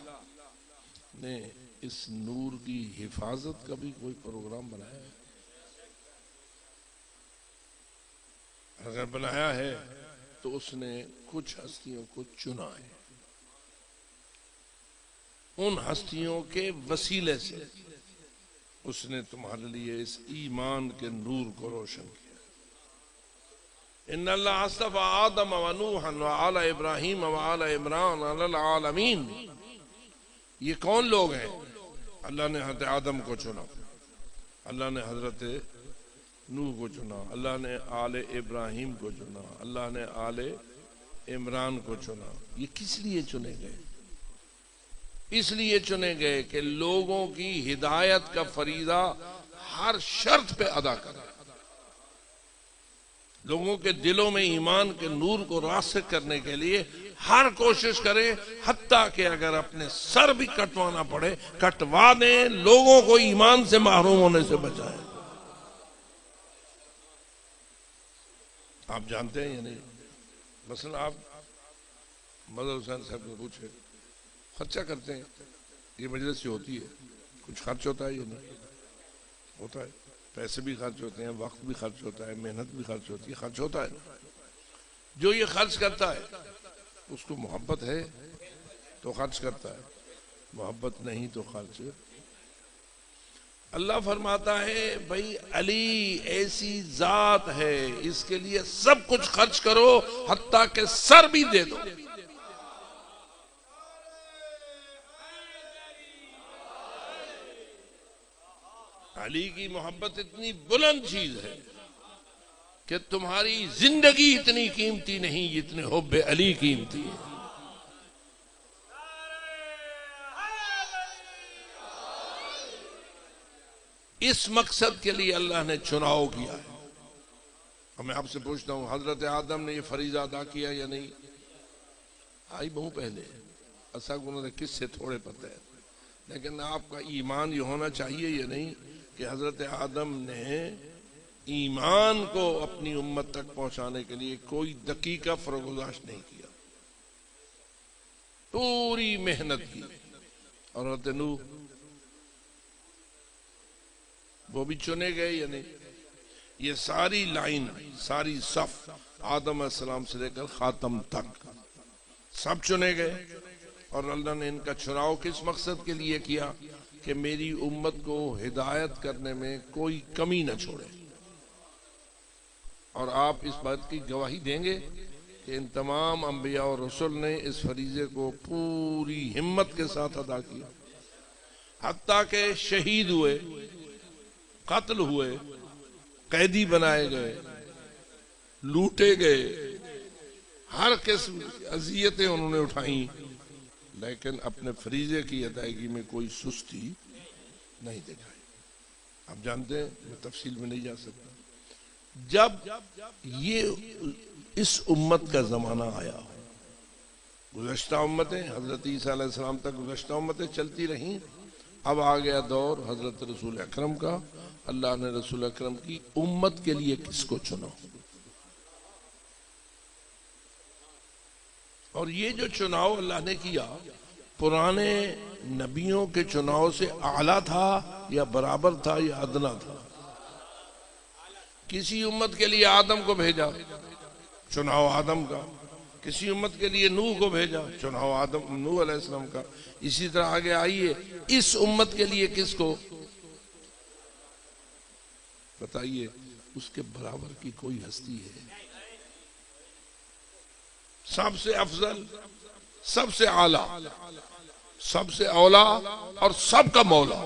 نے اس نور کی حفاظت کا بھی کوئی پروگرام بنایا ہے؟ اگر بنایا ہے تو اس نے کچھ ہستیوں کو چنا ہے، ان ہستیوں کے وسیلے سے اس نے تمہارے لیے اس ایمان کے نور کو روشن کیا۔ ان اللہ اصطفى آدم و نوحا وآل ابراہیم وآل عمران علی العالمین۔ یہ کون لوگ ہیں؟ اللہ نے حضرت آدم کو چنا، اللہ نے حضرت نوح کو چنا، اللہ نے آل ابراہیم کو چنا، اللہ نے آل عمران کو چنا۔ یہ کس لیے چنے گئے؟ اس لیے چنے گئے کہ لوگوں کی ہدایت کا فریضہ ہر شرط پہ ادا کرے، لوگوں کے دلوں میں ایمان کے نور کو راسخ کرنے کے لیے ہر کوشش کرے، حتیٰ کہ اگر اپنے سر بھی کٹوانا پڑے کٹوا دیں، لوگوں کو ایمان سے محروم ہونے سے بچائیں۔ آپ جانتے ہیں یا نہیں؟ مثلا آپ مظہر حسین صاحب کو پوچھے، خرچہ کرتے ہیں، یہ مجلس سے ہوتی ہے، کچھ خرچ ہوتا ہے یا نہیں؟ ہوتا ہے، پیسے بھی خرچ ہوتے ہیں، وقت بھی خرچ ہوتا ہے، محنت بھی خرچ ہوتی ہے، خرچ ہوتا ہے۔ جو یہ خرچ کرتا ہے اس کو محبت ہے تو خرچ کرتا ہے، محبت نہیں تو خرچ۔ اللہ فرماتا ہے بھئی علی ایسی ذات ہے، اس کے لیے سب کچھ خرچ کرو، حتیٰ کہ سر بھی دے دو۔ علی کی محبت اتنی بلند چیز ہے کہ تمہاری زندگی اتنی قیمتی نہیں جتنے حب علی قیمتی ہے۔ اس مقصد کے لیے اللہ نے چناؤ کیا ہے۔ اور میں آپ سے پوچھتا ہوں، حضرت آدم نے یہ فریضہ ادا کیا یا نہیں؟ آئی بہو پہلے ایسا انہوں نے کس سے تھوڑے پتہ ہے، لیکن آپ کا ایمان یہ ہونا چاہیے یا نہیں کہ حضرت آدم نے ایمان کو اپنی امت تک پہنچانے کے لیے کوئی دقیقہ فرگزاشت نہیں کیا، پوری محنت کی۔ اور حضرت نوح وہ بھی چنے گئے یا نہیں؟ یہ ساری لائن، ساری صف آدم علیہ السلام سے لے کر خاتم تک سب چنے گئے، اور اللہ نے ان کا چناؤ کس مقصد کے لیے کیا؟ کہ میری امت کو ہدایت کرنے میں کوئی کمی نہ چھوڑے۔ اور آپ اس بات کی گواہی دیں گے کہ ان تمام انبیاء اور رسول نے اس فریضے کو پوری ہمت کے ساتھ ادا کیا، حتیٰ کہ شہید ہوئے، قتل ہوئے، قیدی بنائے گئے، لوٹے گئے، ہر قسم اذیتیں انہوں نے اٹھائیں، لیکن اپنے فریضے کی ادائیگی میں کوئی سستی نہیں دکھائی۔ آپ جانتے ہیں، میں تفصیل میں نہیں جا سکتا، جب یہ اس امت کا زمانہ آیا، گزشتہ امتیں حضرت عیسیٰ علیہ السلام تک گزشتہ امتیں چلتی رہیں، اب آ گیا دور حضرت رسول اکرم کا۔ اللہ نے رسول اکرم کی امت کے لیے کس کو چنا؟ اور یہ جو چناؤ اللہ نے کیا پرانے نبیوں کے چناؤ سے اعلیٰ تھا یا برابر تھا یا ادنا تھا؟ کسی امت کے لیے آدم کو بھیجا، چناؤ آدم کا، کسی امت کے لیے نوح کو بھیجا، چناؤ آدم نوح علیہ السلام کا، اسی طرح آگے آئیے اس امت کے لیے کس کو؟ بتائیے، اس کے برابر کی کوئی ہستی ہے؟ سب سے افضل، سب سے اعلیٰ، سب سے اولا اور سب کا مولا۔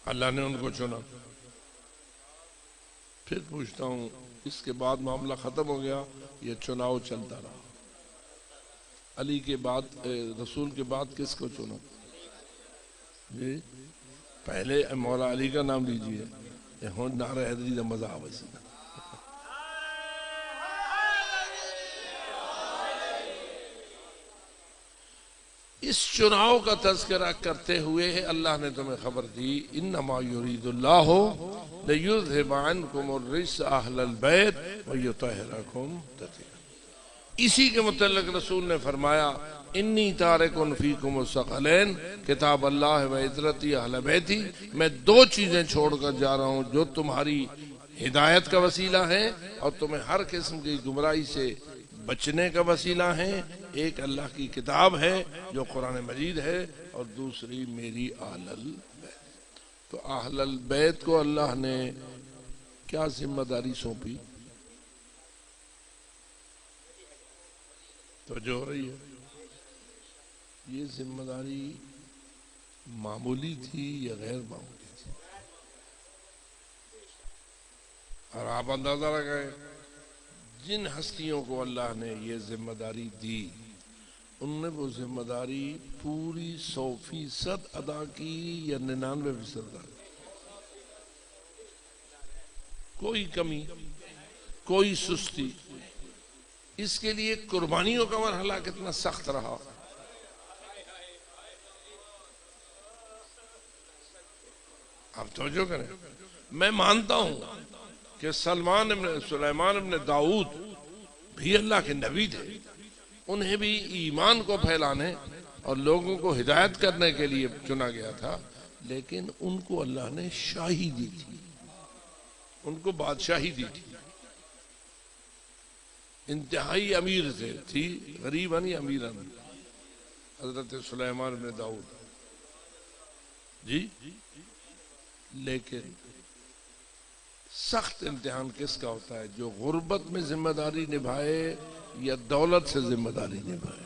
اللہ نے ان کو چنا۔ پھر پوچھتا ہوں، اس کے بعد معاملہ ختم ہو گیا، یہ چناؤ چلتا رہا؟ علی کے بعد، رسول کے بعد کس کو چنا؟ جی پہلے مولا علی کا نام لیجئے، ہون نعرہ حیدری دا مزہ آوازی۔ اس چناؤ کا تذکرہ کرتے ہوئے اللہ نے تمہیں خبر دی انما یرید اللہ لیذھب عنکم الرجس اہل البیت ویطہرکم تطہیرا۔ اسی کے متعلق رسول نے فرمایا انی تارکن فیکم الثقلین کتاب اللہ و عترتی اہل بیتی، میں دو چیزیں چھوڑ کر جا رہا ہوں جو تمہاری ہدایت کا وسیلہ ہے اور تمہیں ہر قسم کی گمراہی سے بچنے کا وسیلہ ہیں۔ ایک اللہ کی کتاب ہے جو قرآن مجید ہے اور دوسری میری اہل البیت۔ تو اہل البیت کو اللہ نے کیا ذمہ داری سونپی؟ تو جو ہو رہی ہے یہ ذمہ داری معمولی تھی یا غیر معمولی تھی؟ اور آپ اندازہ لگائیں جن ہستیوں کو اللہ نے یہ ذمہ داری دی انہوں نے وہ ذمہ داری پوری 100% ادا کی یا 99% ادا کی؟ کوئی کمی، کوئی سستی؟ اس کے لیے قربانیوں کا مرحلہ کتنا سخت رہا۔ آپ توجہ کریں، میں مانتا ہوں کہ سلیمان ابن داؤد بھی اللہ کے نبی تھے، انہیں بھی ایمان کو پھیلانے اور لوگوں کو ہدایت کرنے کے لیے چنا گیا تھا، لیکن ان کو اللہ نے شاہی دی تھی، ان کو بادشاہی دی تھی، انتہائی امیر تھی، غریباً امیراً حضرت سلیمان بن داؤد جی۔ لیکن سخت امتحان کس کا ہوتا ہے؟ جو غربت میں ذمہ داری نبھائے یا دولت سے ذمہ داری نبھائے۔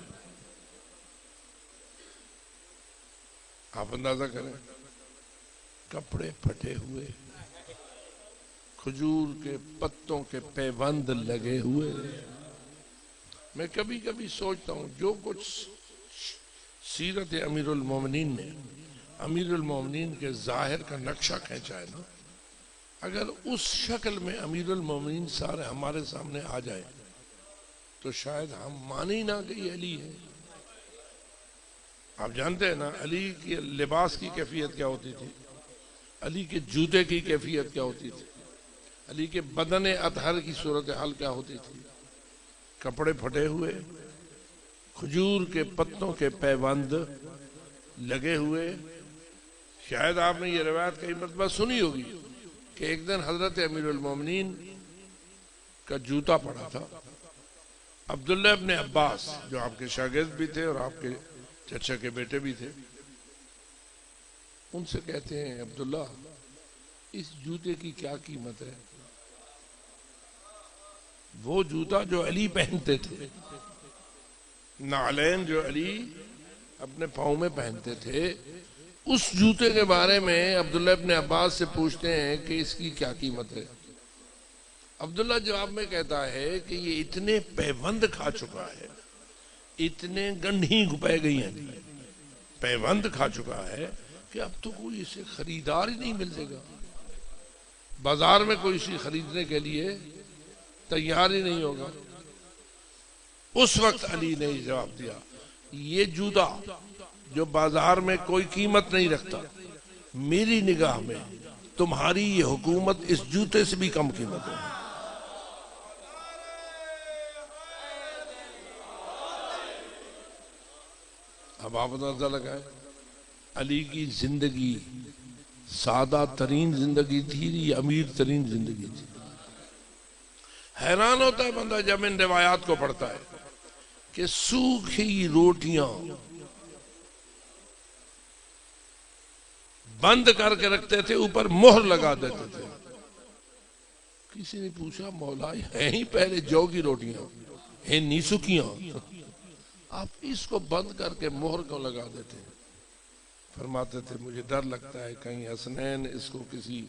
آپ اندازہ کریں، کپڑے پھٹے ہوئے، کھجور کے پتوں کے پیوند لگے ہوئے۔ میں کبھی کبھی سوچتا ہوں جو کچھ سیرت امیر المومنین نے امیر المومنین کے ظاہر کا نقشہ کھینچا ہے نا، اگر اس شکل میں امیر المومنین سارے ہمارے سامنے آ جائے تو شاید ہم مانی نہ کہ یہ علی ہے۔ آپ جانتے ہیں نا علی کی لباس کی کیفیت کیا ہوتی تھی، علی کے جوتے کی کیفیت کیا ہوتی تھی، علی کے بدن اطہر کی صورتحال کیا ہوتی تھی؟ کپڑے پھٹے ہوئے، کھجور کے پتوں کے پیوند لگے ہوئے۔ شاید آپ نے یہ روایت کئی مرتبہ سنی ہوگی کہ ایک دن حضرت امیر المومنین کا جوتا پڑا تھا، عبداللہ ابن عباس جو آپ کے شاگرد بھی تھے اور آپ کے چچا کے بیٹے بھی تھے، ان سے کہتے ہیں عبداللہ اس جوتے کی کیا قیمت ہے؟ وہ جوتا جو علی پہنتے تھے، نعلین جو علی اپنے پاؤں میں پہنتے تھے، اس جوتے کے بارے میں عبداللہ ابن عباس سے پوچھتے ہیں کہ اس کی کیا قیمت ہے؟ عبداللہ جواب میں کہتا ہے کہ یہ اتنے پیوند کھا چکا ہے، اتنے گنڈھی پہ گئی ہیں، پیوند کھا چکا ہے کہ اب تو کوئی اسے خریدار ہی نہیں ملے گا، بازار میں کوئی اسی خریدنے کے لیے تیار ہی نہیں ہوگا۔ اس وقت علی نے جواب دیا یہ جوتا جو بازار میں کوئی قیمت نہیں رکھتا، میری نگاہ میں تمہاری یہ حکومت اس جوتے سے بھی کم قیمت ہے۔ اب آپ اندازہ لگائیں علی کی زندگی سادہ ترین زندگی تھی یا امیر ترین زندگی تھی؟ حیران ہوتا ہے بندہ جب ان روایات کو پڑھتا ہے کہ سوکھی روٹیاں بند کر کے رکھتے تھے، اوپر مہر لگا دیتے تھے۔ کسی نے پوچھا مولا ہیں ہی پہلے جو کی روٹیاں ہیں نہیں سکیاں، آپ اس کو بند کر کے مہر کیوں لگا دیتے ہیں؟ فرماتے تھے مجھے ڈر لگتا ہے کہیں حسنین اس کو کسی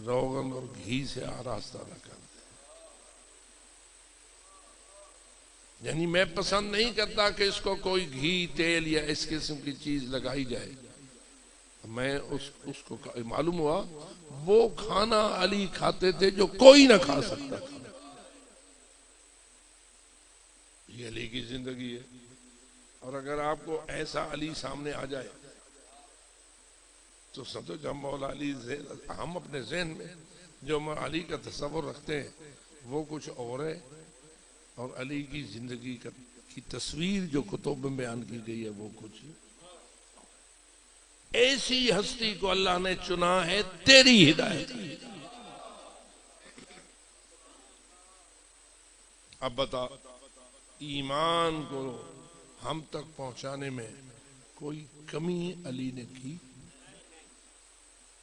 روغن اور گھی سے آراستہ نہ کر دے، یعنی میں پسند نہیں کرتا کہ اس کو کوئی گھی تیل یا اس قسم کی چیز لگائی جائے۔ میں اس کو معلوم ہوا وہ کھانا علی کھاتے تھے جو کوئی نہ کھا سکتا تھا۔ یہ علی کی زندگی ہے۔ اور اگر آپ کو ایسا علی سامنے آ جائے تو سمجھو جب مولا علی ہم اپنے ذہن میں جو علی کا تصور رکھتے ہیں وہ کچھ اور ہے، اور علی کی زندگی کی تصویر جو کتب میں بیان کی گئی ہے وہ کچھ ایسی ہستی کو اللہ نے چنا ہے تیری ہدایت۔ اب بتا، ایمان کو ہم تک پہنچانے میں کوئی کمی علی نے کی؟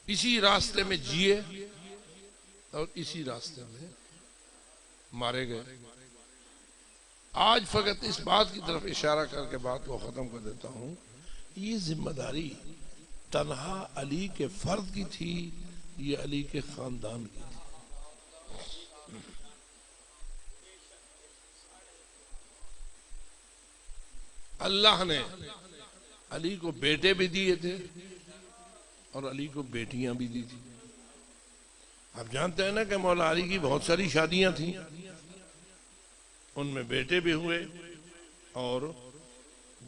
اسی راستے میں جیے اور اسی راستے میں مارے گئے۔ آج فقط اس بات کی طرف اشارہ کر کے بات کو ختم کر دیتا ہوں، یہ ذمہ داری تنہا علی کے فرد کی تھی، یہ علی کے خاندان کی تھی۔ اللہ نے علی کو بیٹے بھی دیے تھے اور علی کو بیٹیاں بھی دی تھی۔ آپ جانتے ہیں نا کہ مولا علی کی بہت ساری شادیاں تھیں، ان میں بیٹے بھی ہوئے اور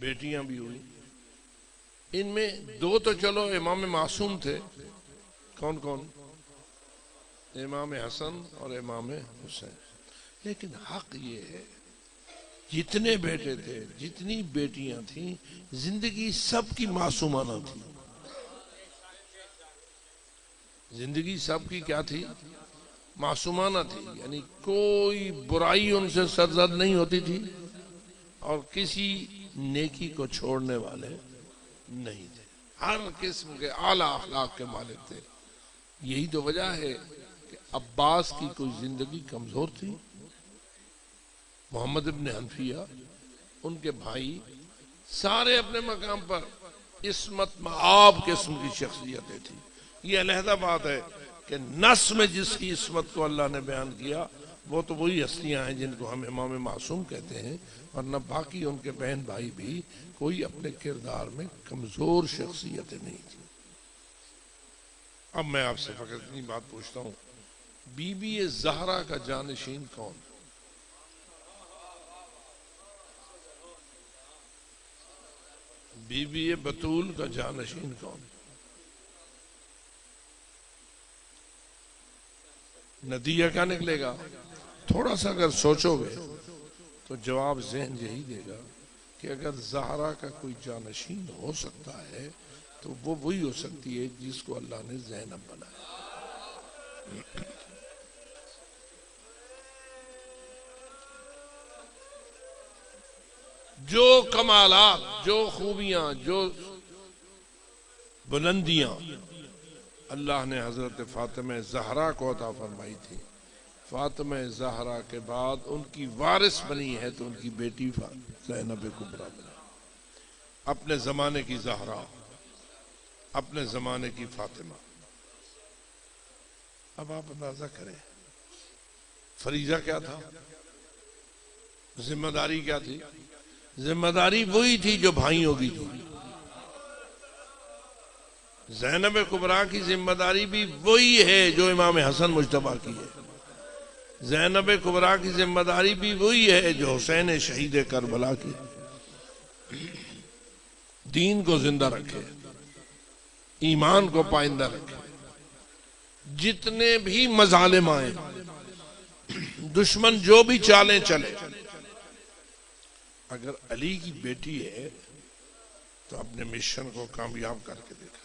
بیٹیاں بھی ہوئی۔ ان میں دو تو چلو امام معصوم تھے، کون کون؟ امام حسن اور امام حسین۔ لیکن حق یہ ہے جتنے بیٹے تھے، جتنی بیٹیاں تھیں، زندگی سب کی معصومانہ تھی۔ زندگی سب کی کیا تھی؟ معصومانہ تھی، یعنی کوئی برائی ان سے سرزد نہیں ہوتی تھی اور کسی نیکی کو چھوڑنے والے نہیں تھے، ہر قسم کے اعلیٰ اخلاق کے مالک تھے۔ یہی تو وجہ ہے کہ عباس کی کوئی زندگی کمزور تھی، محمد ابن حنفیہ ان کے بھائی سارے اپنے مقام پر عصمت مآب قسم کی شخصیتیں تھی۔ یہ علیحدہ بات ہے کہ نص میں جس کی عصمت کو اللہ نے بیان کیا وہ تو وہی ہستیاں ہیں جن کو ہم امام معصوم کہتے ہیں، ورنہ باقی ان کے بہن بھائی بھی کوئی اپنے کردار میں کمزور شخصیتیں نہیں تھی۔ اب میں آپ سے فقط اتنی بات پوچھتا ہوں، بی بی زہرا کا جانشین کون؟ بی بی بطول کا جانشین کون؟ نتیجہ کیا نکلے گا؟ تھوڑا سا اگر سوچو گے تو جواب ذہن یہی دے گا کہ اگر زہرا کا کوئی جانشین ہو سکتا ہے تو وہ وہی ہو سکتی ہے جس کو اللہ نے زینب بنایا۔ جو کمالات، جو خوبیاں، جو بلندیاں اللہ نے حضرت فاطمہ زہرا کو عطا فرمائی تھی، فاطمہ زہرا کے بعد ان کی وارث بنی ہے تو ان کی بیٹی زینب کبریٰ بنی۔ اپنے زمانے کی زہرا، اپنے زمانے کی فاطمہ۔ اب آپ اندازہ کریں فریضہ کیا تھا، ذمہ داری کیا تھی؟ ذمہ داری وہی تھی جو بھائیوں کی تھی۔ زینب کبریٰ کی ذمہ داری بھی وہی ہے جو امام حسن مجتبیٰ کی ہے۔ زینب کبریٰ کی ذمہ داری بھی وہی ہے جو حسین شہید کربلا کی۔ دین کو زندہ رکھے، ایمان کو پائندہ رکھے، جتنے بھی مظالم آئیں، دشمن جو بھی چالیں چلے، اگر علی کی بیٹی ہے تو اپنے مشن کو کامیاب کر کے دیکھا ہے۔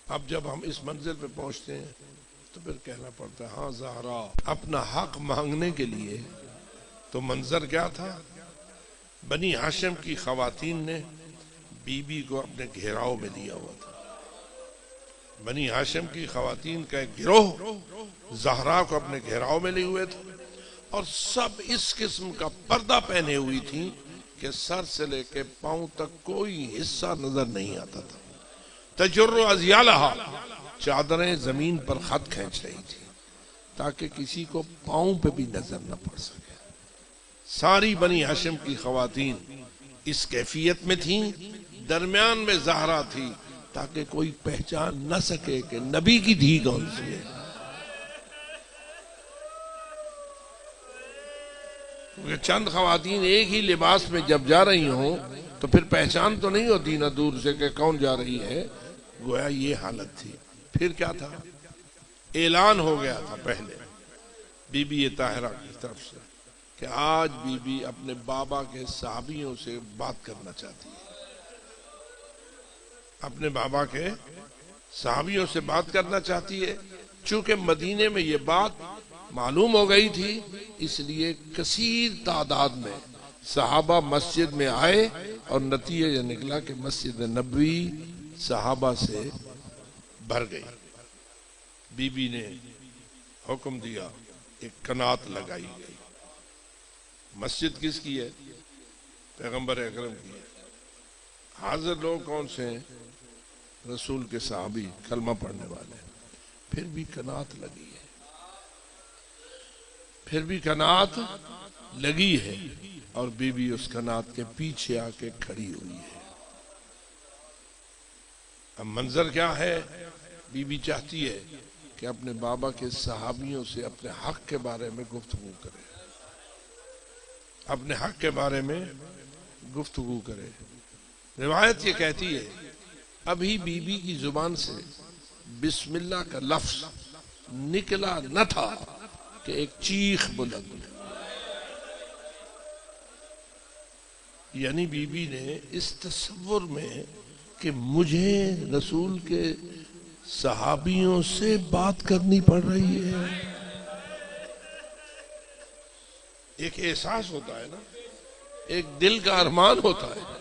اب جب ہم اس منزل پہ پہنچتے ہیں تو پھر کہنا پڑتا ہے ہاں زہرا اپنا حق مانگنے کے لیے تو منظر کیا تھا؟ بنی ہاشم کی خواتین نے بی بی کو اپنے گھیراؤ میں لیا ہوا تھا۔ بنی ہاشم کی خواتین کا ایک گروہ زہرا کو اپنے گھیراؤ میں لیے ہوئے تھے اور سب اس قسم کا پردہ پہنے ہوئی تھی کہ سر سے لے کے پاؤں تک کوئی حصہ نظر نہیں آتا تھا۔ تجر ازیالہا، چادریں زمین پر خط کھینچ رہی تھی تاکہ کسی کو پاؤں پہ بھی نظر نہ پڑ سکے۔ ساری بنی ہاشم کی خواتین اس کیفیت میں تھیں، درمیان میں زہرا تھی تاکہ کوئی پہچان نہ سکے کہ نبی کی دھی کون سی ہے۔ کیونکہ چند خواتین ایک ہی لباس میں جب جا رہی ہوں تو پھر پہچان تو نہیں ہوتی نا دور سے کہ کون جا رہی ہے. گویا یہ حالت تھی. پھر کیا تھا؟ اعلان ہو گیا تھا پہلے بی بی طاہرہ کی طرف سے کہ آج بی بی اپنے بابا کے صحابیوں سے بات کرنا چاہتی ہے. اپنے بابا کے صحابیوں سے بات کرنا چاہتی ہے. چونکہ مدینے میں یہ بات معلوم ہو گئی تھی اس لیے کثیر تعداد میں صحابہ مسجد میں آئے اور نتیجہ یہ نکلا کہ مسجد نبوی صحابہ سے بھر گئی. بی بی نے حکم دیا ایک کنات لگائی گئی. مسجد کس کی ہے؟ پیغمبر اکرم کی ہے. حاضر لوگ کون سے ہیں؟ رسول کے صحابی کلمہ پڑھنے والے. پھر بھی کنات لگی ہے. پھر بھی کنات لگی ہے اور بی بی اس کنات کے پیچھے آ کے کھڑی ہوئی ہے. اب منظر کیا ہے؟ بی بی چاہتی ہے کہ اپنے بابا کے صحابیوں سے اپنے حق کے بارے میں گفتگو کرے. اپنے حق کے بارے میں گفتگو کرے. روایت یہ کہتی ہے ابھی بی بی کی زبان سے بسم اللہ کا لفظ نکلا نہ تھا کہ ایک چیخ بلند. یعنی بی بی نے اس تصور میں کہ مجھے رسول کے صحابیوں سے بات کرنی پڑ رہی ہے. ایک احساس ہوتا ہے نا، ایک دل کا ارمان ہوتا ہے.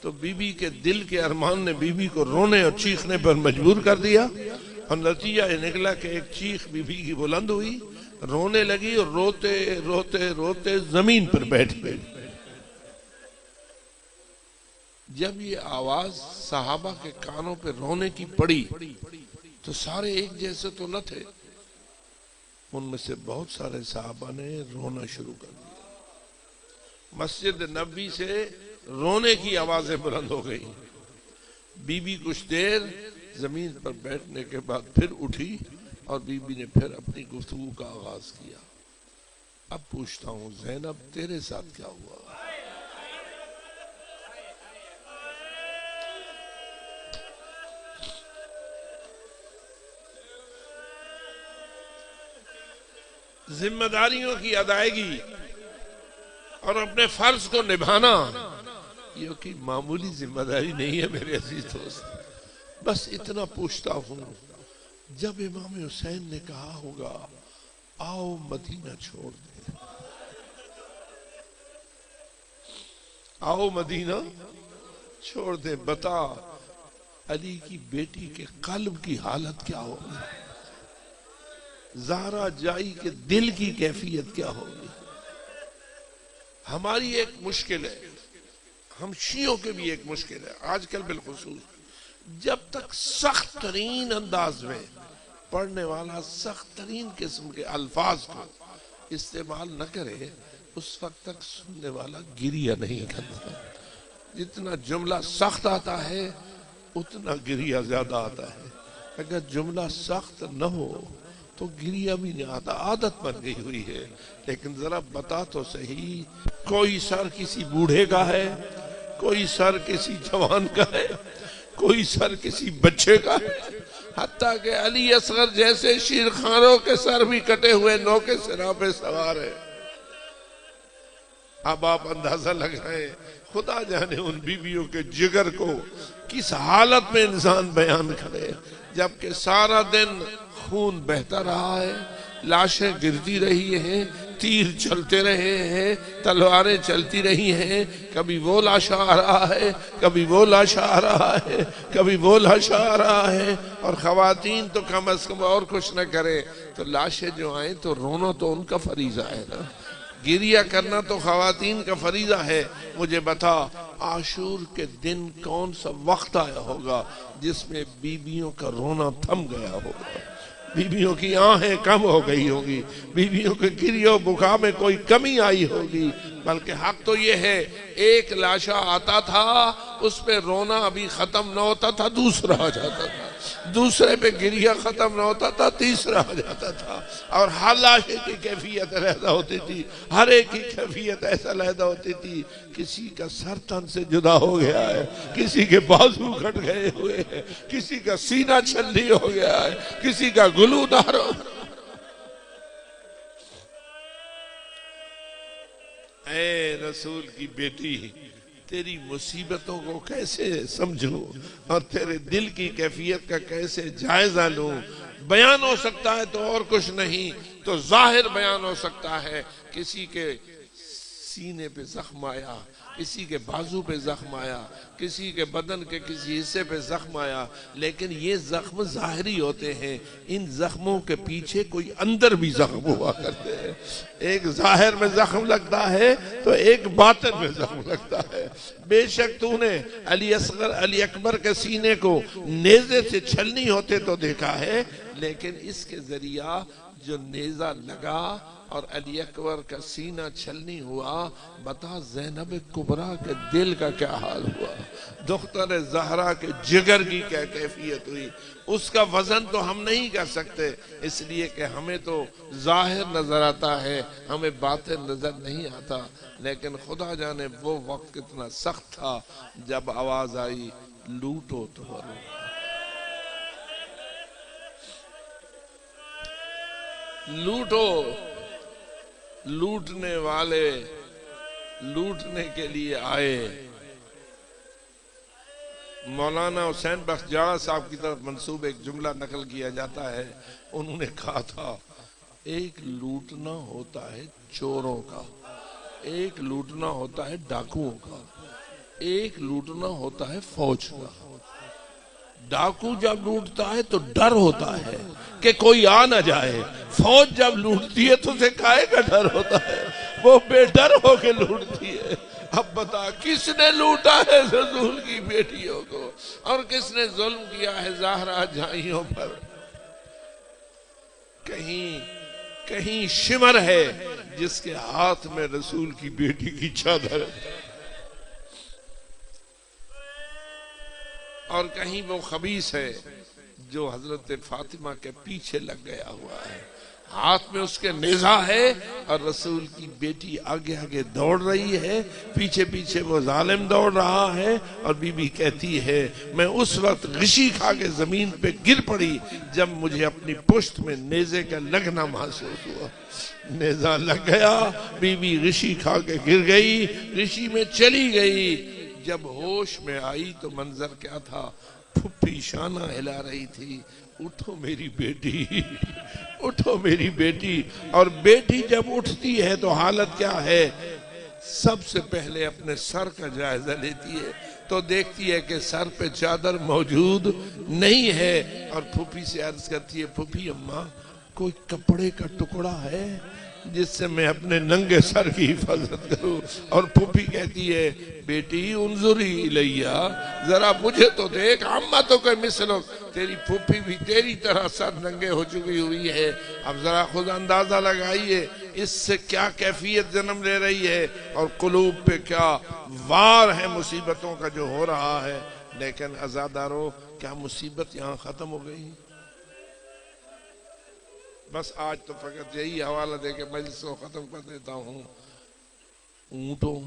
تو بی بی کے دل کے ارمان نے بی بی کو رونے اور چیخنے پر مجبور کر دیا اور نتیجہ یہ نکلا کہ ایک چیخ بی بی کی بلند ہوئی، رونے لگی اور روتے روتے روتے زمین پر بیٹھ گئی. جب یہ آواز صحابہ کے کانوں پہ رونے کی پڑی تو سارے ایک جیسے تو نہ تھے. ان میں سے بہت سارے صحابہ نے رونا شروع کر دیا. مسجد نبوی سے رونے کی آوازیں بلند ہو گئی. بی بی کچھ دیر زمین پر بیٹھنے کے بعد پھر اٹھی اور بی بی نے پھر اپنی گفتگو کا آغاز کیا. اب پوچھتا ہوں زینب تیرے ساتھ کیا ہوا؟ ذمہ داریوں کی ادائیگی اور اپنے فرض کو نبھانا یہ کوئی معمولی ذمہ داری نہیں ہے میرے عزیز دوست. بس اتنا پوچھتا ہوں جب امام حسین نے کہا ہوگا آؤ مدینہ چھوڑ دیں، آؤ مدینہ چھوڑ دیں، بتا علی کی بیٹی کے قلب کی حالت کیا ہوگی؟ زہرا جائی کے دل کی کیفیت کیا ہوگی؟ ہماری ایک مشکل ہے، ہم شیعوں کے بھی ایک مشکل ہے آج کل بالخصوص، جب تک سخت ترین انداز میں پڑھنے والا سخت ترین قسم کے الفاظ کو استعمال نہ کرے اس وقت تک سننے والا گریہ نہیں کرتا. جتنا جملہ سخت آتا ہے اتنا گریہ زیادہ آتا ہے. اگر جملہ سخت نہ ہو تو گریہ بھی نہیں آتا، عادت بن گئی ہوئی ہے. لیکن ذرا بتا تو صحیح، کوئی سر کسی بوڑھے کا ہے، کوئی سر کسی جوان کا ہے، کوئی سر کسی بچے کا ہے، حتیٰ کہ علی اصغر جیسے شیرخانوں کے سر بھی کٹے ہوئے نو کے سرا پہ سوار ہے. اب آپ اندازہ لگائیں خدا جانے ان بیویوں کے جگر کو کس حالت میں انسان بیان کرے جبکہ سارا دن خون بہتا رہا ہے، لاشیں گرتی رہی ہیں، تیر چلتے رہے ہیں، تلواریں چلتی رہی ہیں. کبھی وہ لاشا آ رہا ہے، کبھی وہ لاشا آ رہا ہے، کبھی وہ لاشا آ رہا ہے. اور خواتین تو کم از کم اور کچھ نہ کریں تو لاشیں جو آئیں تو رونا تو ان کا فریضہ ہے نا، گریہ کرنا تو خواتین کا فریضہ ہے. مجھے بتا عاشور کے دن کون سا وقت آیا ہوگا جس میں بیویوں کا رونا تھم گیا ہوگا، بیویوں کی آہیں کم ہو گئی ہوگی، بیویوں کے گریہ و بکا میں کوئی کمی آئی ہوگی. بلکہ حق تو یہ ہے ایک لاشا آتا تھا اس پہ رونا ابھی ختم نہ ہوتا تھا دوسرا آ جاتا تھا. دوسرے پہ گریہ ختم نہ ہوتا تھا، تیسرا ہو جاتا تھا، اور ہر لاشے کی کیفیت علیحدہ ہوتی تھی، ہر ایک کی کیفیت ایسا علیحدہ ہوتی تھی۔ کسی کا سر تن سے جدا ہو گیا ہے، کسی کے بازو کٹ گئے ہوئے ہیں، کسی کا سینہ چھلنی ہو گیا ہے، کسی کا گلو دار ہو۔ اے رسول کی بیٹی، تیری مصیبتوں کو کیسے سمجھوں اور تیرے دل کی کیفیت کا کیسے جائزہ لوں؟ بیان ہو سکتا ہے تو اور کچھ نہیں تو ظاہر بیان ہو سکتا ہے، کسی کے سینے پہ زخم آیا، کسی کے بازو پہ زخم آیا، کسی کے بدن کے کسی حصے پہ زخم آیا، لیکن یہ زخم ظاہری ہوتے ہیں، ان زخموں کے پیچھے کوئی اندر بھی زخم ہوا کرتے ہیں۔ ایک ظاہر میں زخم لگتا ہے تو ایک باطن میں زخم لگتا ہے۔ بے شک تو نے علی اکبر کے سینے کو نیزے سے چھلنی ہوتے تو دیکھا ہے، لیکن اس کے ذریعہ جو نیزہ لگا اور علی اکبر کا سینہ چھلنی ہوا، بتا زینب کبریٰ کے دل کا کیا حال ہوا، دختر زہرا کے جگر کی کیا کیفیت ہوئی۔ اس کا وزن تو ہم نہیں کر سکتے، اس لیے کہ ہمیں تو ظاہر نظر آتا ہے، ہمیں باطن نظر نہیں آتا، لیکن خدا جانے وہ وقت کتنا سخت تھا جب آواز آئی لوٹو تمہارو۔ لوٹو، لوٹنے والے لوٹنے کے لیے آئے۔ مولانا حسین بخش جاڑا صاحب کی طرف منسوب ایک جملہ نقل کیا جاتا ہے، انہوں نے کہا تھا ایک لوٹنا ہوتا ہے چوروں کا، ایک لوٹنا ہوتا ہے ڈاکوؤں کا، ایک لوٹنا ہوتا ہے فوج کا۔ ڈاکو جب لوٹتا ہے تو ڈر ہوتا ہے کہ کوئی آ نہ جائے، فوج جب لوٹتی ہے تو اسے کائے کا ڈر ہوتا ہے، وہ بے ڈر ہو کے لوٹتی ہے۔ اب بتا کس نے لوٹا ہے رسول کی بیٹیوں کو اور کس نے ظلم کیا ہے زہرا جائیوں پر؟ کہیں شمر ہے جس کے ہاتھ میں رسول کی بیٹی کی چادر ہے، اور کہیں وہ خبیث ہے جو حضرت فاطمہ کے پیچھے لگ گیا ہوا ہے، ہاتھ میں اس کے نیزہ ہے اور رسول کی بیٹی آگے آگے دوڑ رہی ہے، پیچھے پیچھے وہ ظالم دوڑ رہا ہے، اور بی بی کہتی ہے میں اس وقت غشی کھا کے زمین پہ گر پڑی جب مجھے اپنی پشت میں نیزے کا لگنا محسوس ہوا۔ نیزہ لگ گیا، بی بی غشی کھا کے گر گئی، غشی میں چلی گئی۔ جب ہوش میں آئی تو منظر کیا تھا، پھپھی شانہ ہلا رہی تھی، اٹھو میری بیٹی، اٹھو میری بیٹی۔ اور بیٹی جب اٹھتی ہے تو حالت کیا ہے، سب سے پہلے اپنے سر کا جائزہ لیتی ہے تو دیکھتی ہے کہ سر پہ چادر موجود نہیں ہے، اور پھپھی سے عرض کرتی ہے پھپھی اماں کوئی کپڑے کا ٹکڑا ہے جس سے میں اپنے ننگے سر کی حفاظت کروں؟ اور پھپھی کہتی ہے بیٹی انظری الیہ، ذرا مجھے تو دیکھ، عمہ تو کوئی مثلو، تیری پھپھی بھی تیری طرح سر ننگے ہو چکی ہوئی ہے، اب ذرا خود اندازہ لگائیے اس سے کیا کیفیت جنم لے رہی ہے اور قلوب پہ کیا وار ہے مصیبتوں کا جو ہو رہا ہے۔ لیکن عزادارو کیا مصیبت یہاں ختم ہو گئی؟ بس آج تو فقط یہی حوالہ دے کے مجلس کو ختم کر دیتا ہوں۔ اونٹوں،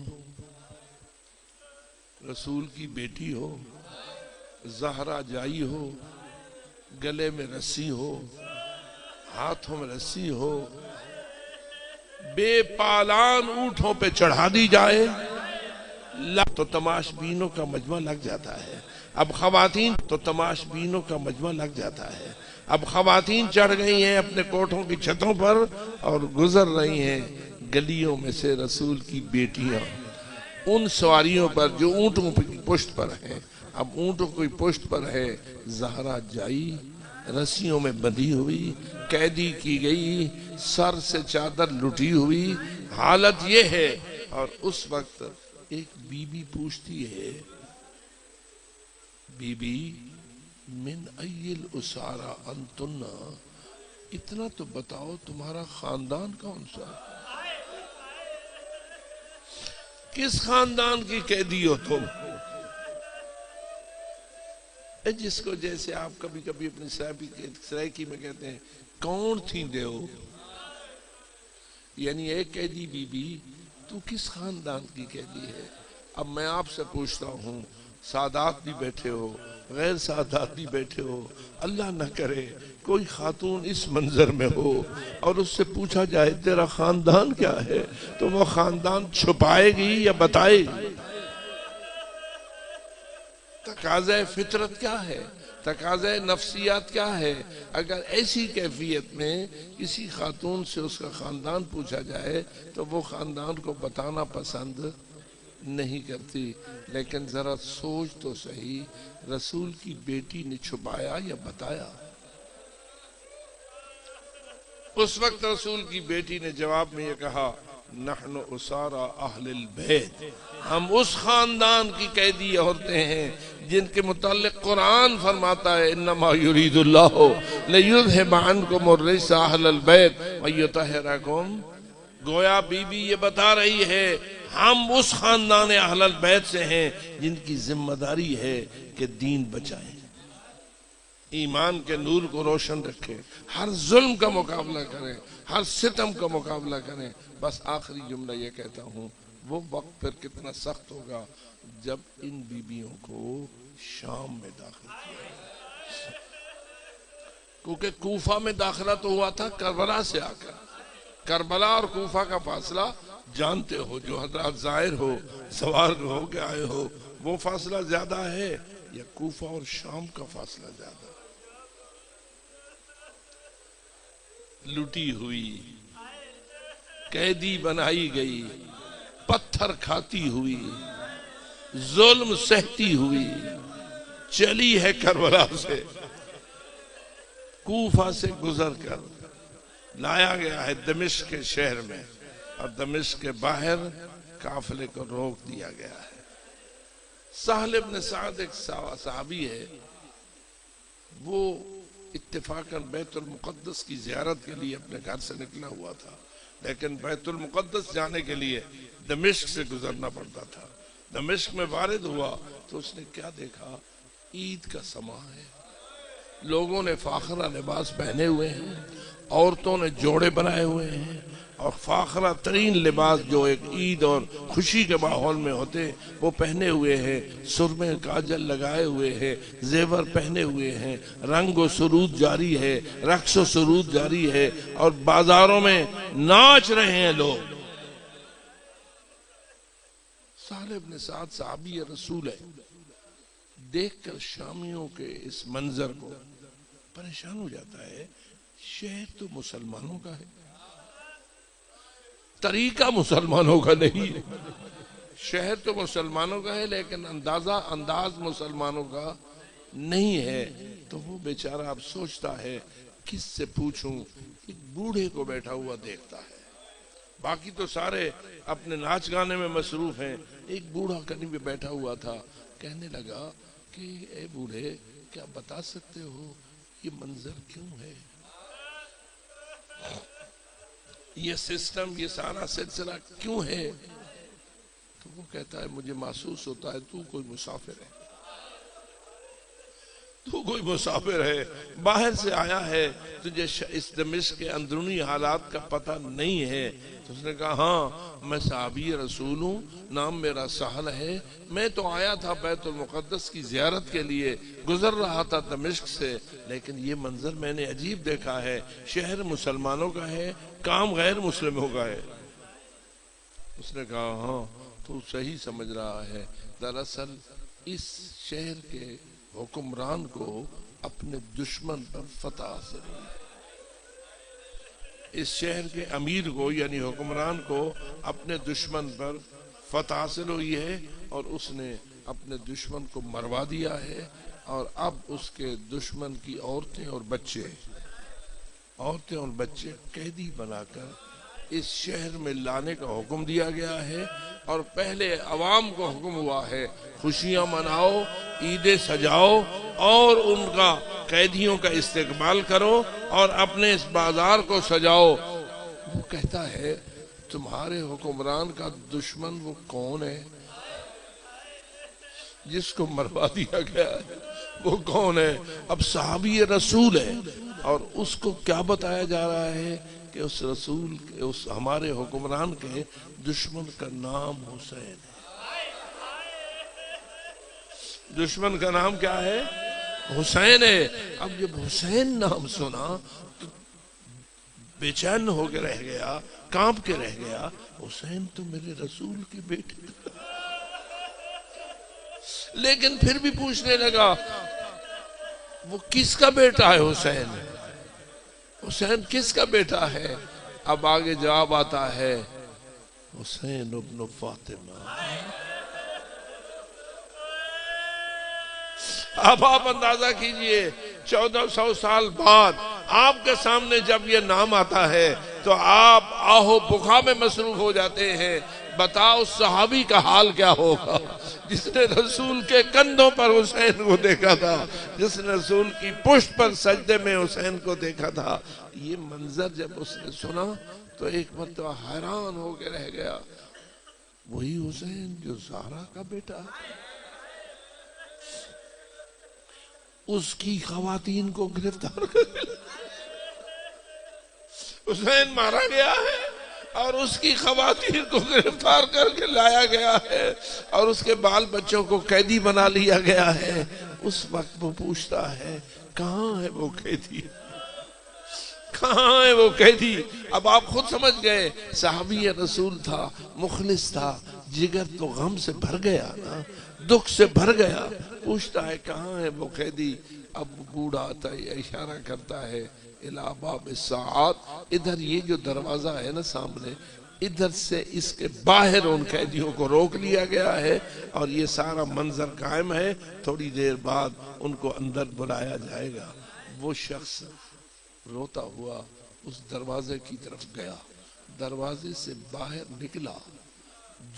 رسول کی بیٹی ہو، زہرا جائی ہو، گلے میں رسی ہو، ہاتھوں میں رسی ہو، بے پالان اونٹوں پہ چڑھا دی جائے تو تماش بینوں کا مجمع لگ جاتا ہے۔ اب خواتین تو تماش بینوں کا مجمع لگ جاتا ہے۔ اب خواتین چڑھ گئی ہیں اپنے کوٹھوں کی چھتوں پر اور گزر رہی ہیں گلیوں میں سے رسول کی بیٹیاں ان سواریوں پر جو اونٹوں کی پشت پر ہیں۔ اب اونٹوں کی پشت پر ہے زہرا جائی، رسیوں میں بندھی ہوئی، قیدی کی گئی، سر سے چادر لٹی ہوئی، حالت یہ ہے۔ اور اس وقت ایک بی بی پوچھتی ہے بی بی من ایل اسارا انتن، اتنا تو بتاؤ تمہارا خاندان کون سا، کس خاندان کی قیدی ہو تم؟ جس کو جیسے آپ کبھی کبھی اپنی سرائکی میں کہتے ہیں کون تھی دیو، یعنی ایک قیدی بی بی تو کس خاندان کی قیدی ہے؟ اب میں آپ سے پوچھتا ہوں، سادات بھی بیٹھے ہو، غیر سادات بھی بیٹھے ہو، اللہ نہ کرے کوئی خاتون اس منظر میں ہو اور اس سے پوچھا جائے تیرا خاندان کیا ہے، تو وہ خاندان چھپائے گی یا بتائے گی؟ تقاضۂ فطرت کیا ہے، تقاضۂ نفسیات کیا ہے؟ اگر ایسی کیفیت میں کسی خاتون سے اس کا خاندان پوچھا جائے تو وہ خاندان کو بتانا پسند نہیں کرتی۔ لیکن ذرا سوچ تو صحیح، رسول کی بیٹی نے چھپایا یا بتایا؟ اس وقت رسول کی بیٹی نے جواب میں یہ کہا، نحن اسارا اہل البیت، ہم اس خاندان کی قیدی عورتیں ہیں جن کے متعلق قرآن فرماتا ہے انما یرید اللہ لیذھب عنکم الرجس اہل البیت ویطہرکم۔ گویا بی بی یہ بتا رہی ہے ہم اس خاندان اہل البیت سے ہیں جن کی ذمہ داری ہے کہ دین بچائیں، ایمان کے نور کو روشن رکھیں، ہر ظلم کا مقابلہ کریں، ہر ستم کا مقابلہ کریں۔ بس آخری جملہ یہ کہتا ہوں، وہ وقت پھر کتنا سخت ہوگا جب ان بیبیوں کو شام میں داخل کیا، کیونکہ کوفہ میں داخلہ تو ہوا تھا کربلا سے آ کر۔ کربلا اور کوفہ کا فاصلہ جانتے ہو، جو حضرات ظاہر ہو سوار ہو کے آئے ہو، وہ فاصلہ زیادہ ہے یا کوفہ اور شام کا فاصلہ زیادہ؟ لٹی ہوئی، قیدی بنائی گئی، پتھر کھاتی ہوئی، ظلم سہتی ہوئی، چلی ہے کربلا سے، کوفہ سے گزر کر لایا گیا ہے دمشق کے شہر میں، اور دمشق کے باہر قافلے کو روک دیا گیا ہے۔ سہل بن سعد ایک صحابی ہے، وہ اتفاقاً بیت المقدس کی زیارت کے لیے اپنے گھر سے نکلا ہوا تھا، لیکن بیت المقدس جانے کے لیے دمشق سے گزرنا پڑتا تھا۔ دمشق میں وارد ہوا تو اس نے کیا دیکھا؟ عید کا سماں ہے، لوگوں نے فاخرہ لباس پہنے ہوئے ہیں، عورتوں نے جوڑے بنائے ہوئے ہیں، اور فاخرہ ترین لباس جو ایک عید اور خوشی کے ماحول میں ہوتے وہ پہنے ہوئے ہیں، سرمے کاجل لگائے ہوئے ہیں، زیور پہنے ہوئے ہیں، رنگ و سرود جاری ہے، رقص و سرود جاری ہے، اور بازاروں میں ناچ رہے ہیں لوگ۔ سہل بن سعد صحابی رسول ہے، دیکھ کر شامیوں کے اس منظر کو پریشان ہو جاتا ہے، شہر تو مسلمانوں کا ہے، طریقہ مسلمانوں کا نہیں ہے، شہر تو مسلمانوں کا ہے لیکن انداز مسلمانوں کا نہیں ہے۔ تو وہ بیچارہ اب سوچتا ہے کس سے پوچھوں، ایک بوڑھے کو بیٹھا ہوا دیکھتا ہے، باقی تو سارے اپنے ناچ گانے میں مصروف ہیں، ایک بوڑھا کہیں پہ بیٹھا ہوا تھا۔ کہنے لگا کہ اے بوڑھے، کیا بتا سکتے ہو یہ منظر کیوں ہے، یہ سسٹم، یہ سارا سلسلہ کیوں ہے؟ تو وہ کہتا ہے مجھے محسوس ہوتا ہے تو کوئی مسافر ہے، تو کوئی مسافر ہے، باہر سے آیا ہے، تجھے اس دمشق کے اندرونی حالات کا پتہ نہیں ہے۔ تو اس نے کہا ہاں میں صحابی رسول ہوں، نام میرا سہل ہے، میں تو آیا تھا بیت المقدس کی زیارت کے لیے، گزر رہا تھا دمشق سے، لیکن یہ منظر میں نے عجیب دیکھا ہے، شہر مسلمانوں کا ہے، کام غیر مسلموں کا ہے۔ اس نے کہا ہاں تو صحیح سمجھ رہا ہے، دراصل اس شہر کے حکمران کو اپنے دشمن پر فتح حاصل ہوئی، اس شہر کے امیر کو یعنی حکمران کو اپنے دشمن پر فتح حاصل ہوئی ہے، اور اس نے اپنے دشمن کو مروا دیا ہے، اور اب اس کے دشمن کی عورتیں اور بچے قیدی بنا کر اس شہر میں لانے کا حکم دیا گیا ہے، اور پہلے عوام کو حکم ہوا ہے خوشیاں مناؤ، عیدیں سجاؤ، اور ان کا قیدیوں کا استقبال کرو، اور اپنے اس بازار کو سجاؤ۔ وہ کہتا ہے تمہارے حکمران کا دشمن وہ کون ہے جس کو مروا دیا گیا ہے؟ وہ کون ہے؟ اب صحابی رسول ہے، اور اس کو کیا بتایا جا رہا ہے کہ اس رسول کے، اس ہمارے حکمران کے دشمن کا نام حسین ہے۔ دشمن کا نام کیا ہے؟ حسین ہے۔ اب جب حسین نام سنا تو بے چین ہو کے رہ گیا، کانپ کے رہ گیا، حسین تو میرے رسول کی بیٹی۔ لیکن پھر بھی پوچھنے لگا وہ کس کا بیٹا ہے حسین؟ حسین کس کا بیٹا ہے؟ اب آگے جواب آتا ہے حسین ابن فاطمہ۔ اب آپ اندازہ کیجئے 1400 سال بعد آپ کے سامنے جب یہ نام آتا ہے تو آپ آہو بکا میں مصروف ہو جاتے ہیں۔ بتاؤ صحابی کا حال کیا ہوگا جس نے رسول کے کندھوں پر حسین کو دیکھا تھا، جس نے رسول کی پشت پر سجدے میں حسین کو دیکھا تھا۔ یہ منظر جب اس نے سنا تو ایک مرتبہ حیران ہو کے رہ گیا، وہی حسین جو زہرا کا بیٹا ہے۔ اس کی خواتین کو گرفتار کر حسین مارا گیا ہے اور اس کی خواتین کو گرفتار کر کے لایا گیا ہے اور اس کے بال بچوں کو قیدی بنا لیا گیا ہے۔ اس وقت وہ پوچھتا ہے کہاں ہے وہ قیدی، کہاں ہے وہ قیدی؟ اب آپ خود سمجھ گئے، صحابی رسول تھا، مخلص تھا، جگر تو غم سے بھر گیا نا، دکھ سے بھر گیا۔ پوچھتا ہے کہاں ہے وہ قیدی؟ اب بوڑھا آتا ہے، اشارہ کرتا ہے الی باب الساعات، ادھر یہ جو دروازہ ہے نا سامنے، ادھر سے اس کے باہر ان قیدیوں کو روک لیا گیا ہے اور یہ سارا منظر قائم ہے۔ تھوڑی دیر بعد ان کو اندر بلایا جائے گا۔ وہ شخص روتا ہوا اس دروازے کی طرف گیا، دروازے سے باہر نکلا،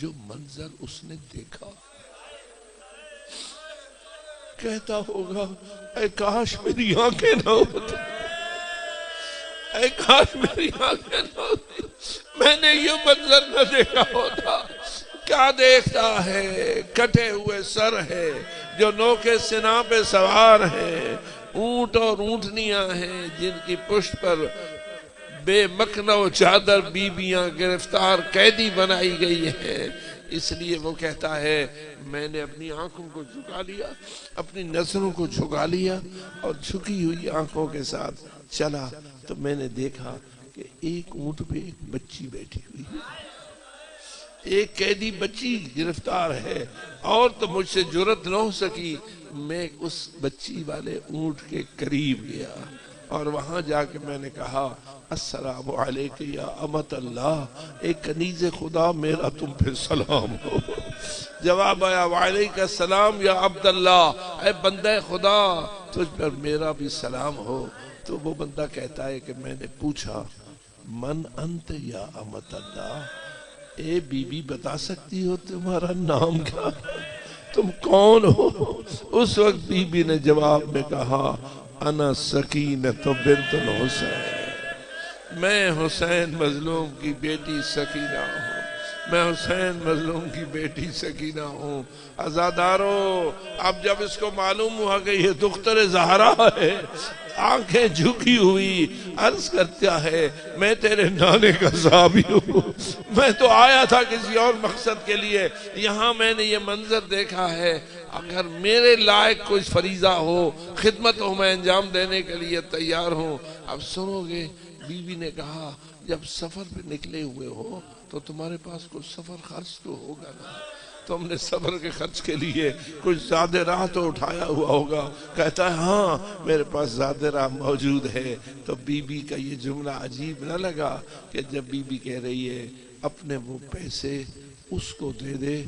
جو منظر اس نے دیکھا کہتا ہوگا اے کاش میری آنکھیں نہ ہوتی، اے کاش میری آنکھیں نہ ہوتی، میں نے یہ منظر نہ دیکھا ہوتا۔ کیا دیکھتا ہے؟ کٹے ہوئے سر ہے جو نوکے سنا پہ سوار ہیں، اونٹ اور اونٹنیاں ہیں جن کی پشت پر بے مکھنہ چادر بیبیاں گرفتار قیدی بنائی گئی ہیں۔ اس لیے وہ کہتا ہے میں نے اپنی آنکھوں کو جھکا لیا، اپنی نظروں کو جھکا لیا اور جھکی ہوئی آنکھوں کے ساتھ چلا تو میں نے دیکھا کہ ایک اونٹ پہ ایک بچی بیٹھی ہوئی ہے، ایک قیدی بچی گرفتار ہے، اور تو مجھ سے جرت نہ ہو سکی۔ میں اس بچی والے اونٹ کے قریب گیا اور وہاں جا کے میں نے کہا السلام علیکم یا امت اللہ، ایک کنیز خدا میرا تم پہ سلام ہو۔ جواب آیا وعلیکم السلام یا عبداللہ، اے بندہ خدا تجھ پر میرا بھی سلام ہو۔ تو وہ بندہ کہتا ہے کہ میں نے پوچھا من انت یا امت اللہ، اے بی بی بتا سکتی ہو تمہارا نام کیا، تم کون ہو؟ اس وقت بی بی نے جواب میں کہا انا سکینۃ بنت الحسین، میں حسین مظلوم کی بیٹی سکینہ ہوں، میں حسین مظلوم کی بیٹی سکینہ ہوں۔ عزادارو، اب جب اس کو معلوم ہوا کہ یہ دختر زہرا ہے، آنکھیں جھکی ہوئی عرض کرتا ہے میں تیرے نانے کا صحابی ہوں، میں تو آیا تھا کسی اور مقصد کے لیے، یہاں میں نے یہ منظر دیکھا ہے، اگر میرے لائق کوئی فریضہ ہو خدمت ہو میں انجام دینے کے لیے تیار ہوں۔ اب سنو گے، بی بی نے کہا جب سفر پہ نکلے ہوئے ہو تو تمہارے پاس کوئی سفر خرچ تو ہوگا نا، تم نے سفر کے خرچ کے لیے کچھ زیادہ راہ تو اٹھایا ہوا ہوگا۔ کہتا ہے ہاں میرے پاس زیادہ راہ موجود ہے۔ تو بی بی کا یہ جملہ عجیب نہ لگا کہ جب بی بی کہہ رہی ہے اپنے وہ پیسے اس کو دے دے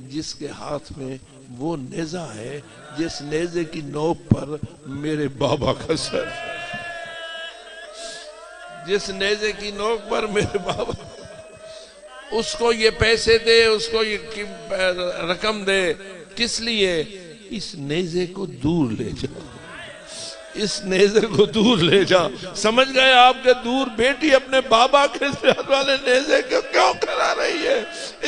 جس کے ہاتھ میں وہ نیزہ ہے جس نیزے کی نوک پر میرے بابا کا سر، جس نیزے کی نوک پر میرے بابا، اس کو یہ پیسے دے، اس کو یہ رقم دے، کس لیے؟ اس نیزے کو دور لے جاؤ، اس نیزے کو دور لے جا۔ سمجھ گئے آپ کے دور بیٹی اپنے بابا کے ساتھ والے نیزے کو کیوں کرا رہی ہے؟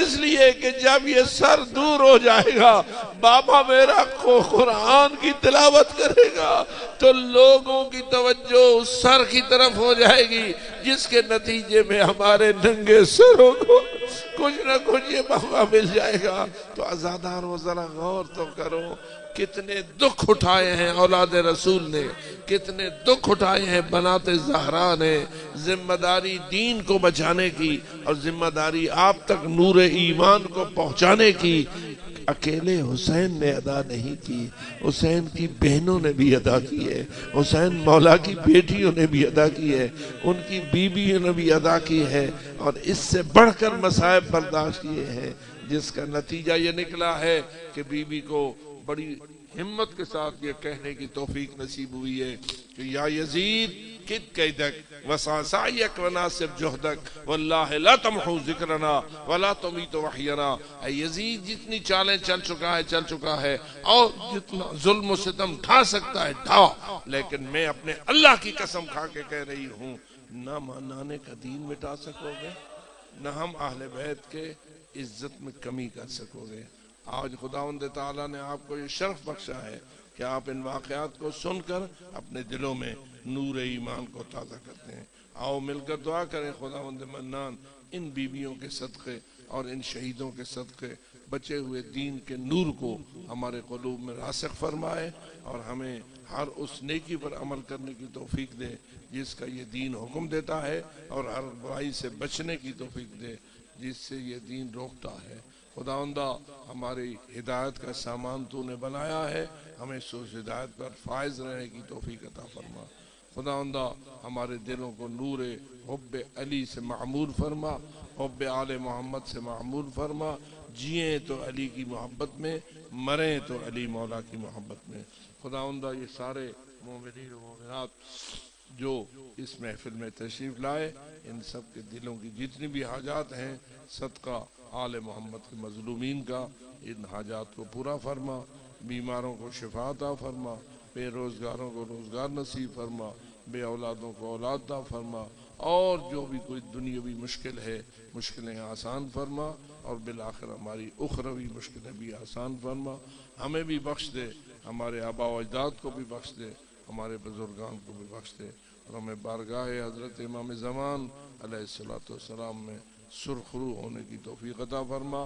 اس لیے کہ جب یہ سر دور ہو جائے گا، بابا میرا قرآن کی تلاوت کرے گا تو لوگوں کی توجہ اس سر کی طرف ہو جائے گی، جس کے نتیجے میں ہمارے ننگے سروں کو کچھ نہ کچھ یہ موقع مل جائے گا۔ تو عزاداروں ذرا غور تو کرو، کتنے دکھ اٹھائے ہیں اولاد رسول نے، کتنے دکھ اٹھائے ہیں بنات زہرا نے، ذمہ داری دین کو بچانے کی اور ذمہ داری آپ تک نور ایمان کو پہنچانے کی اکیلے حسین نے ادا نہیں کی، حسین کی بہنوں نے بھی ادا کی ہے، حسین مولا کی بیٹیوں نے بھی ادا کی ہے، ان کی بیویوں نے بھی ادا کی ہے، اور اس سے بڑھ کر مصائب برداشت کیے ہیں، جس کا نتیجہ یہ نکلا ہے کہ بیوی کو بڑی ہمت کے ساتھ یہ کہنے کی توفیق نصیب ہوئی ہے کہ یا یزید کد قیدک وسعسعیک وناسب جہدک واللہ لا تمحو ذکرنا ولا تمیت وحینا۔ اے یزید جتنی چالیں چل چکا ہے اور جتنا ظلم و ستم ڈھا سکتا ہے ڈھا، لیکن میں اپنے اللہ کی قسم کھا کے کہہ رہی ہوں نہ مانانے کا دین مٹا سکو گے، نہ ہم اہل بیت کے عزت میں کمی کر سکو گے۔ آج خداوند تعالیٰ نے آپ کو یہ شرف بخشا ہے کہ آپ ان واقعات کو سن کر اپنے دلوں میں نور ایمان کو تازہ کرتے ہیں۔ آؤ مل کر دعا کریں خداوند منان ان بیویوں کے صدقے اور ان شہیدوں کے صدقے بچے ہوئے دین کے نور کو ہمارے قلوب میں راسخ فرمائے اور ہمیں ہر اس نیکی پر عمل کرنے کی توفیق دے جس کا یہ دین حکم دیتا ہے، اور ہر برائی سے بچنے کی توفیق دے جس سے یہ دین روکتا ہے۔ خداوندہ ہماری ہدایت کا سامان تو نے بنایا ہے، ہمیں اس ہدایت پر فائز رہنے کی توفیق عطا فرما۔ خداوندہ ہمارے دلوں کو نور حب علی سے معمور فرما، حب آل محمد سے معمور فرما، جئیں تو علی کی محبت میں، مریں تو علی مولا کی محبت میں۔ خداوندہ یہ سارے مومنین و مومنات جو اس محفل میں تشریف لائے، ان سب کے دلوں کی جتنی بھی حاجات ہیں صدقہ آل محمد کے مظلومین کا ان حاجات کو پورا فرما، بیماروں کو شفا عطا فرما، بے روزگاروں کو روزگار نصیب فرما، بے اولادوں کو اولاد عطا فرما، اور جو بھی کوئی دنیاوی مشکل ہے مشکلیں آسان فرما، اور بالآخر ہماری اخروی مشکلیں بھی آسان فرما۔ ہمیں بھی بخش دے، ہمارے آباء و اجداد کو بھی بخش دے، ہمارے بزرگان کو بھی بخش دے، اور ہمیں بارگاہ حضرت امام زمان علیہ السلام میں سرخرو ہونے کی توفیق عطا فرما،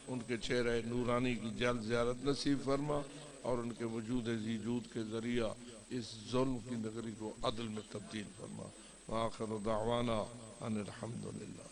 ان کے چہرہ نورانی کی جلد زیارت نصیب فرما، اور ان کے وجود ذی جود کے ذریعہ اس ظلم کی نگری کو عدل میں تبدیل فرما۔ وآخر دعوانا ان الحمدللہ۔